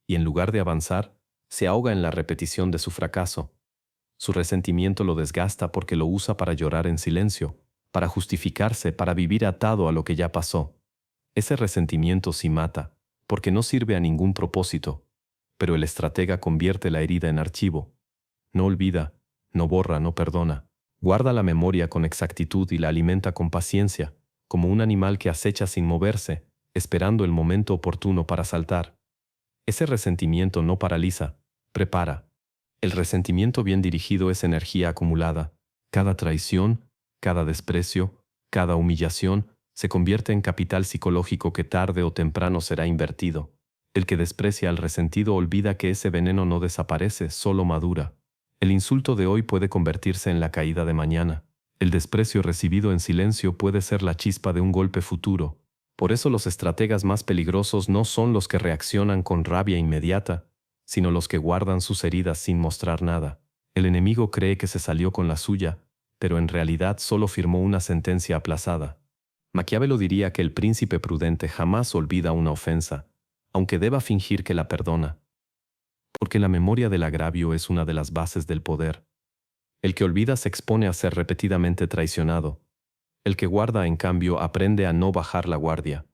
y en lugar de avanzar, se ahoga en la repetición de su fracaso. Su resentimiento lo desgasta porque lo usa para llorar en silencio, para justificarse, para vivir atado a lo que ya pasó. Ese resentimiento sí mata, porque no sirve a ningún propósito, pero el estratega convierte la herida en archivo. No olvida, no borra, no perdona. Guarda la memoria con exactitud y la alimenta con paciencia, como un animal que acecha sin moverse, esperando el momento oportuno para saltar. Ese resentimiento no paraliza, prepara. El resentimiento bien dirigido es energía acumulada. Cada traición, cada desprecio, cada humillación se convierte en capital psicológico que tarde o temprano será invertido. El que desprecia al resentido olvida que ese veneno no desaparece, solo madura. El insulto de hoy puede convertirse en la caída de mañana. El desprecio recibido en silencio puede ser la chispa de un golpe futuro. Por eso los estrategas más peligrosos no son los que reaccionan con rabia inmediata, sino los que guardan sus heridas sin mostrar nada. El enemigo cree que se salió con la suya, pero en realidad solo firmó una sentencia aplazada. Maquiavelo diría que el príncipe prudente jamás olvida una ofensa, aunque deba fingir que la perdona, porque la memoria del agravio es una de las bases del poder. El que olvida se expone a ser repetidamente traicionado. El que guarda, en cambio, aprende a no bajar la guardia.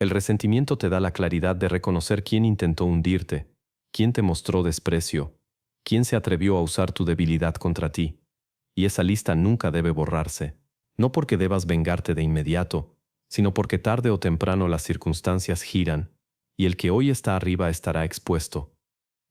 El resentimiento te da la claridad de reconocer quién intentó hundirte, quién te mostró desprecio, quién se atrevió a usar tu debilidad contra ti. Y esa lista nunca debe borrarse, no porque debas vengarte de inmediato, sino porque tarde o temprano las circunstancias giran, y el que hoy está arriba estará expuesto.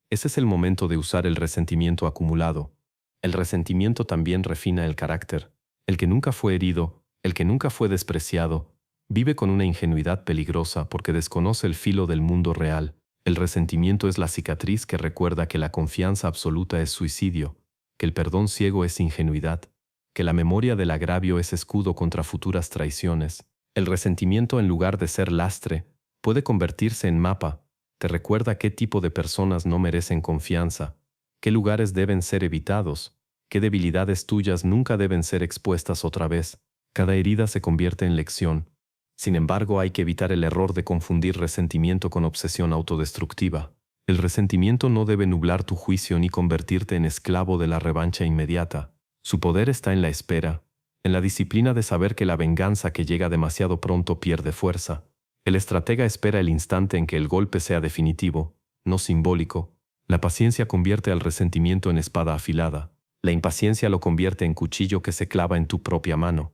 Ese es el momento de usar el resentimiento acumulado. El resentimiento también refina el carácter. El que nunca fue herido, el que nunca fue despreciado, vive con una ingenuidad peligrosa porque desconoce el filo del mundo real. El resentimiento es la cicatriz que recuerda que la confianza absoluta es suicidio, que el perdón ciego es ingenuidad, que la memoria del agravio es escudo contra futuras traiciones. El resentimiento, en lugar de ser lastre, puede convertirse en mapa. Te recuerda qué tipo de personas no merecen confianza, qué lugares deben ser evitados, qué debilidades tuyas nunca deben ser expuestas otra vez. Cada herida se convierte en lección. Sin embargo, hay que evitar el error de confundir resentimiento con obsesión autodestructiva. El resentimiento no debe nublar tu juicio ni convertirte en esclavo de la revancha inmediata. Su poder está en la espera, en la disciplina de saber que la venganza que llega demasiado pronto pierde fuerza. El estratega espera el instante en que el golpe sea definitivo, no simbólico. La paciencia convierte al resentimiento en espada afilada. La impaciencia lo convierte en cuchillo que se clava en tu propia mano.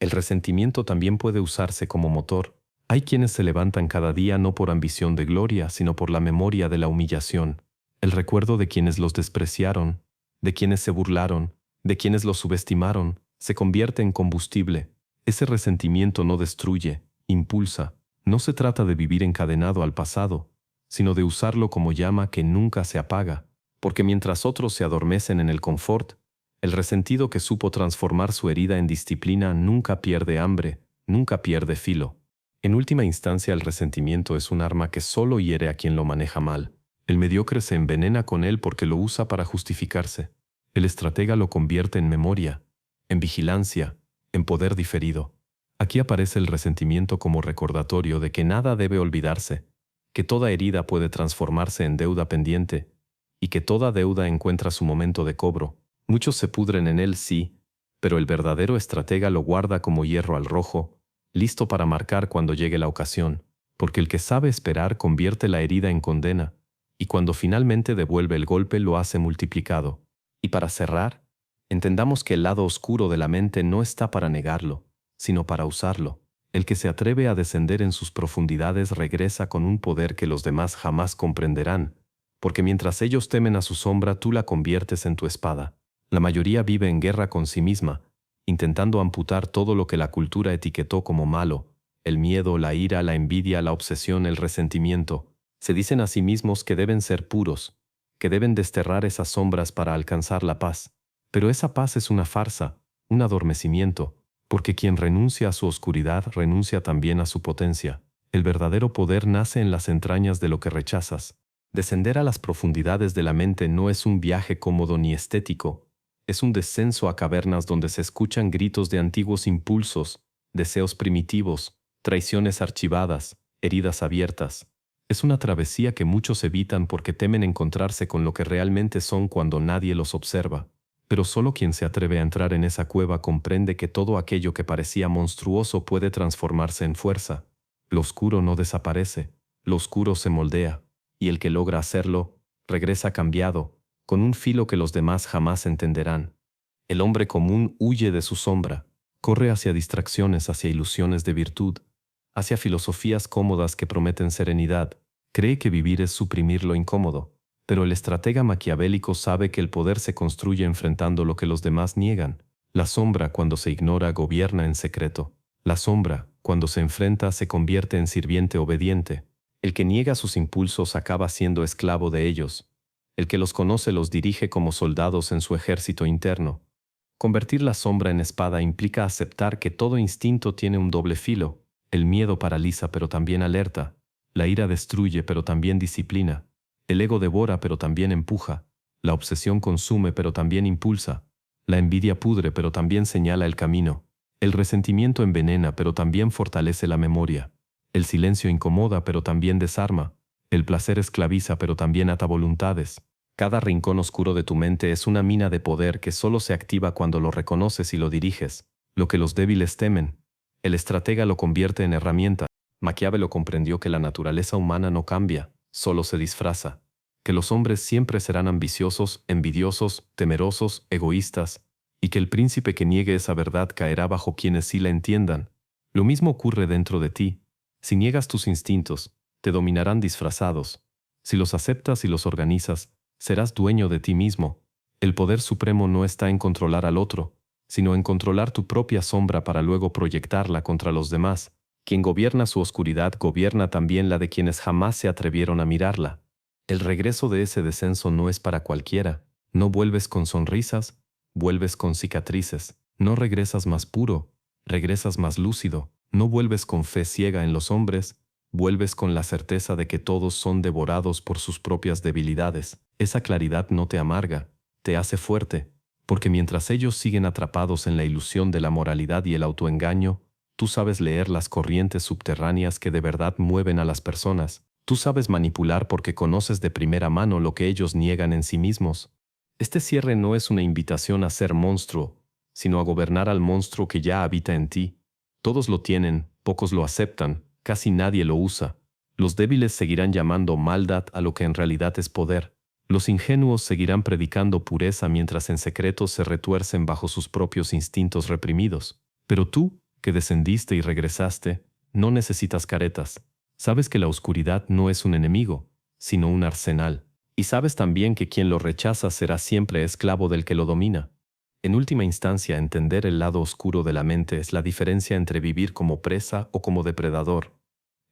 El resentimiento también puede usarse como motor. Hay quienes se levantan cada día no por ambición de gloria, sino por la memoria de la humillación, el recuerdo de quienes los despreciaron, de quienes se burlaron, de quienes los subestimaron, se convierte en combustible. Ese resentimiento no destruye, impulsa. No se trata de vivir encadenado al pasado, sino de usarlo como llama que nunca se apaga, porque mientras otros se adormecen en el confort, El resentido que supo transformar su herida en disciplina nunca pierde hambre, nunca pierde filo. En última instancia, el resentimiento es un arma que solo hiere a quien lo maneja mal. El mediocre se envenena con él porque lo usa para justificarse. El estratega lo convierte en memoria, en vigilancia, en poder diferido. Aquí aparece el resentimiento como recordatorio de que nada debe olvidarse, que toda herida puede transformarse en deuda pendiente y que toda deuda encuentra su momento de cobro. Muchos se pudren en él, sí, pero el verdadero estratega lo guarda como hierro al rojo, listo para marcar cuando llegue la ocasión, porque el que sabe esperar convierte la herida en condena, y cuando finalmente devuelve el golpe lo hace multiplicado. Y para cerrar, entendamos que el lado oscuro de la mente no está para negarlo, sino para usarlo. El que se atreve a descender en sus profundidades regresa con un poder que los demás jamás comprenderán, porque mientras ellos temen a su sombra, tú la conviertes en tu espada. La mayoría vive en guerra con sí misma, intentando amputar todo lo que la cultura etiquetó como malo: el miedo, la ira, la envidia, la obsesión, el resentimiento. Se dicen a sí mismos que deben ser puros, que deben desterrar esas sombras para alcanzar la paz. Pero esa paz es una farsa, un adormecimiento, porque quien renuncia a su oscuridad renuncia también a su potencia. El verdadero poder nace en las entrañas de lo que rechazas. Descender a las profundidades de la mente no es un viaje cómodo ni estético, es un descenso a cavernas donde se escuchan gritos de antiguos impulsos, deseos primitivos, traiciones archivadas, heridas abiertas. Es una travesía que muchos evitan porque temen encontrarse con lo que realmente son cuando nadie los observa. Pero solo quien se atreve a entrar en esa cueva comprende que todo aquello que parecía monstruoso puede transformarse en fuerza. Lo oscuro no desaparece, lo oscuro se moldea, y el que logra hacerlo, regresa cambiado, con un filo que los demás jamás entenderán. El hombre común huye de su sombra, corre hacia distracciones, hacia ilusiones de virtud, hacia filosofías cómodas que prometen serenidad. Cree que vivir es suprimir lo incómodo. Pero el estratega maquiavélico sabe que el poder se construye enfrentando lo que los demás niegan. La sombra, cuando se ignora, gobierna en secreto. La sombra, cuando se enfrenta, se convierte en sirviente obediente. El que niega sus impulsos acaba siendo esclavo de ellos. El que los conoce los dirige como soldados en su ejército interno. Convertir la sombra en espada implica aceptar que todo instinto tiene un doble filo. El miedo paraliza pero también alerta. La ira destruye pero también disciplina. El ego devora pero también empuja. La obsesión consume pero también impulsa. La envidia pudre pero también señala el camino. El resentimiento envenena pero también fortalece la memoria. El silencio incomoda pero también desarma. El placer esclaviza pero también ata voluntades. Cada rincón oscuro de tu mente es una mina de poder que solo se activa cuando lo reconoces y lo diriges. Lo que los débiles temen, el estratega lo convierte en herramienta. Maquiavelo comprendió que la naturaleza humana no cambia, solo se disfraza, que los hombres siempre serán ambiciosos, envidiosos, temerosos, egoístas, y que el príncipe que niegue esa verdad caerá bajo quienes sí la entiendan. Lo mismo ocurre dentro de ti. Si niegas tus instintos, te dominarán disfrazados. Si los aceptas y los organizas, serás dueño de ti mismo. El poder supremo no está en controlar al otro, sino en controlar tu propia sombra para luego proyectarla contra los demás. Quien gobierna su oscuridad gobierna también la de quienes jamás se atrevieron a mirarla. El regreso de ese descenso no es para cualquiera. No vuelves con sonrisas, vuelves con cicatrices. No regresas más puro, regresas más lúcido. No vuelves con fe ciega en los hombres, vuelves con la certeza de que todos son devorados por sus propias debilidades. Esa claridad no te amarga, te hace fuerte, porque mientras ellos siguen atrapados en la ilusión de la moralidad y el autoengaño, tú sabes leer las corrientes subterráneas que de verdad mueven a las personas. Tú sabes manipular porque conoces de primera mano lo que ellos niegan en sí mismos. Este cierre no es una invitación a ser monstruo, sino a gobernar al monstruo que ya habita en ti. Todos lo tienen, pocos lo aceptan, casi nadie lo usa. Los débiles seguirán llamando maldad a lo que en realidad es poder. Los ingenuos seguirán predicando pureza mientras en secreto se retuercen bajo sus propios instintos reprimidos. Pero tú, que descendiste y regresaste, no necesitas caretas. Sabes que la oscuridad no es un enemigo, sino un arsenal. Y sabes también que quien lo rechaza será siempre esclavo del que lo domina. En última instancia, entender el lado oscuro de la mente es la diferencia entre vivir como presa o como depredador,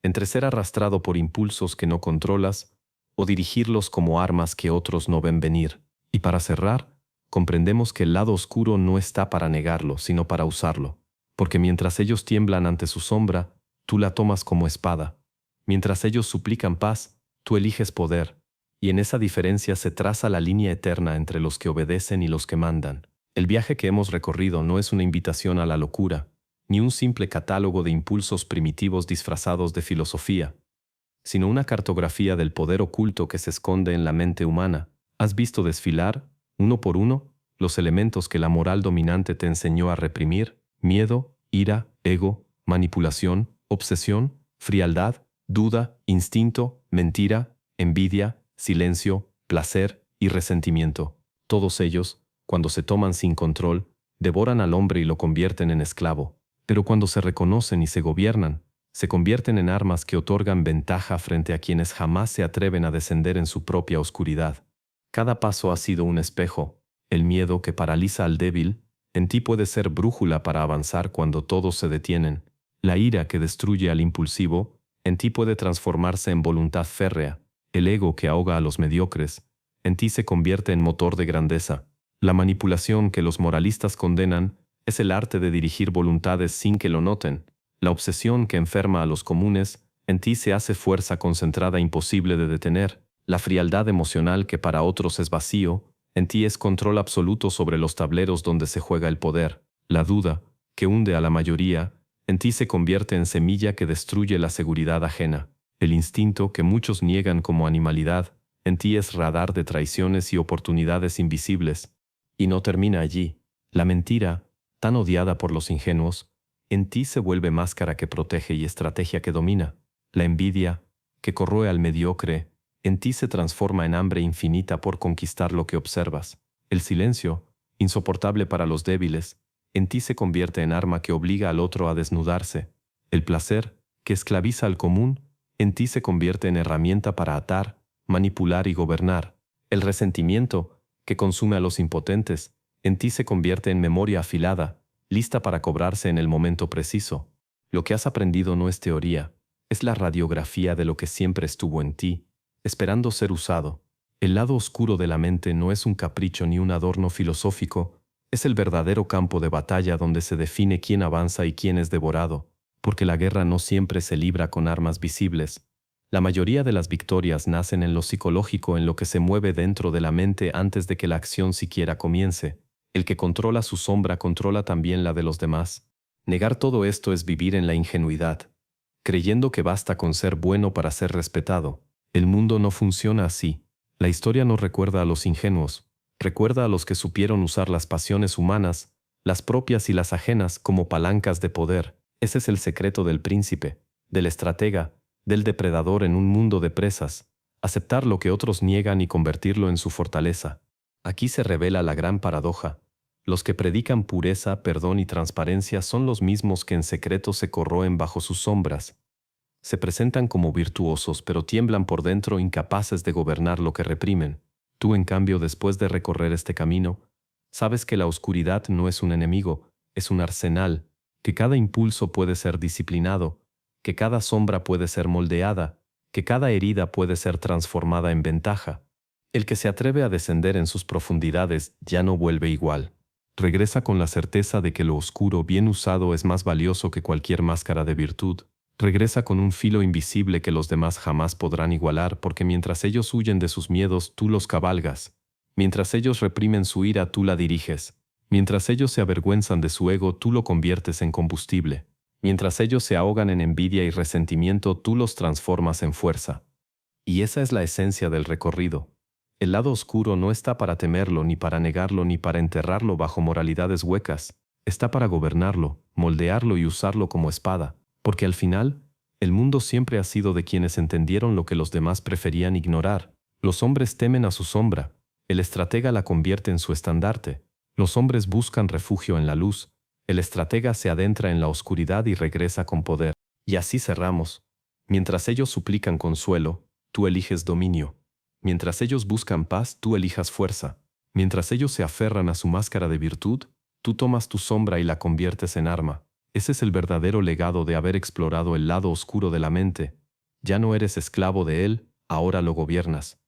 entre ser arrastrado por impulsos que no controlas o dirigirlos como armas que otros no ven venir. Y para cerrar, comprendemos que el lado oscuro no está para negarlo, sino para usarlo. Porque mientras ellos tiemblan ante su sombra, tú la tomas como espada. Mientras ellos suplican paz, tú eliges poder. Y en esa diferencia se traza la línea eterna entre los que obedecen y los que mandan. El viaje que hemos recorrido no es una invitación a la locura, ni un simple catálogo de impulsos primitivos disfrazados de filosofía, sino una cartografía del poder oculto que se esconde en la mente humana. ¿Has visto desfilar, uno por uno, los elementos que la moral dominante te enseñó a reprimir? Miedo, ira, ego, manipulación, obsesión, frialdad, duda, instinto, mentira, envidia, silencio, placer y resentimiento. Todos ellos, cuando se toman sin control, devoran al hombre y lo convierten en esclavo. Pero cuando se reconocen y se gobiernan, se convierten en armas que otorgan ventaja frente a quienes jamás se atreven a descender en su propia oscuridad. Cada paso ha sido un espejo. El miedo que paraliza al débil, en ti puede ser brújula para avanzar cuando todos se detienen. La ira que destruye al impulsivo, en ti puede transformarse en voluntad férrea. El ego que ahoga a los mediocres, en ti se convierte en motor de grandeza. La manipulación que los moralistas condenan es el arte de dirigir voluntades sin que lo noten. La obsesión que enferma a los comunes, en ti se hace fuerza concentrada imposible de detener. La frialdad emocional que para otros es vacío, en ti es control absoluto sobre los tableros donde se juega el poder. La duda, que hunde a la mayoría, en ti se convierte en semilla que destruye la seguridad ajena. El instinto que muchos niegan como animalidad, en ti es radar de traiciones y oportunidades invisibles. Y no termina allí. La mentira, tan odiada por los ingenuos, en ti se vuelve máscara que protege y estrategia que domina. La envidia, que corroe al mediocre, en ti se transforma en hambre infinita por conquistar lo que observas. El silencio, insoportable para los débiles, en ti se convierte en arma que obliga al otro a desnudarse. El placer, que esclaviza al común, en ti se convierte en herramienta para atar, manipular y gobernar. El resentimiento, que consume a los impotentes, en ti se convierte en memoria afilada, lista para cobrarse en el momento preciso. Lo que has aprendido no es teoría, es la radiografía de lo que siempre estuvo en ti, esperando ser usado. El lado oscuro de la mente no es un capricho ni un adorno filosófico, es el verdadero campo de batalla donde se define quién avanza y quién es devorado, porque la guerra no siempre se libra con armas visibles. La mayoría de las victorias nacen en lo psicológico, en lo que se mueve dentro de la mente antes de que la acción siquiera comience. El que controla su sombra controla también la de los demás. Negar todo esto es vivir en la ingenuidad, creyendo que basta con ser bueno para ser respetado. El mundo no funciona así. La historia no recuerda a los ingenuos, recuerda a los que supieron usar las pasiones humanas, las propias y las ajenas, como palancas de poder. Ese es el secreto del príncipe, del estratega, del depredador en un mundo de presas, aceptar lo que otros niegan y convertirlo en su fortaleza. Aquí se revela la gran paradoja. Los que predican pureza, perdón y transparencia son los mismos que en secreto se corroen bajo sus sombras. Se presentan como virtuosos, pero tiemblan por dentro, incapaces de gobernar lo que reprimen. Tú, en cambio, después de recorrer este camino, sabes que la oscuridad no es un enemigo, es un arsenal, que cada impulso puede ser disciplinado, que cada sombra puede ser moldeada, que cada herida puede ser transformada en ventaja. El que se atreve a descender en sus profundidades ya no vuelve igual. Regresa con la certeza de que lo oscuro bien usado es más valioso que cualquier máscara de virtud. Regresa con un filo invisible que los demás jamás podrán igualar, porque mientras ellos huyen de sus miedos, tú los cabalgas. Mientras ellos reprimen su ira, tú la diriges. Mientras ellos se avergüenzan de su ego, tú lo conviertes en combustible. Mientras ellos se ahogan en envidia y resentimiento, tú los transformas en fuerza. Y esa es la esencia del recorrido. El lado oscuro no está para temerlo, ni para negarlo, ni para enterrarlo bajo moralidades huecas. Está para gobernarlo, moldearlo y usarlo como espada. Porque al final, el mundo siempre ha sido de quienes entendieron lo que los demás preferían ignorar. Los hombres temen a su sombra. El estratega la convierte en su estandarte. Los hombres buscan refugio en la luz. El estratega se adentra en la oscuridad y regresa con poder. Y así cerramos. Mientras ellos suplican consuelo, tú eliges dominio. Mientras ellos buscan paz, tú elijas fuerza. Mientras ellos se aferran a su máscara de virtud, tú tomas tu sombra y la conviertes en arma. Ese es el verdadero legado de haber explorado el lado oscuro de la mente. Ya no eres esclavo de él, ahora lo gobiernas.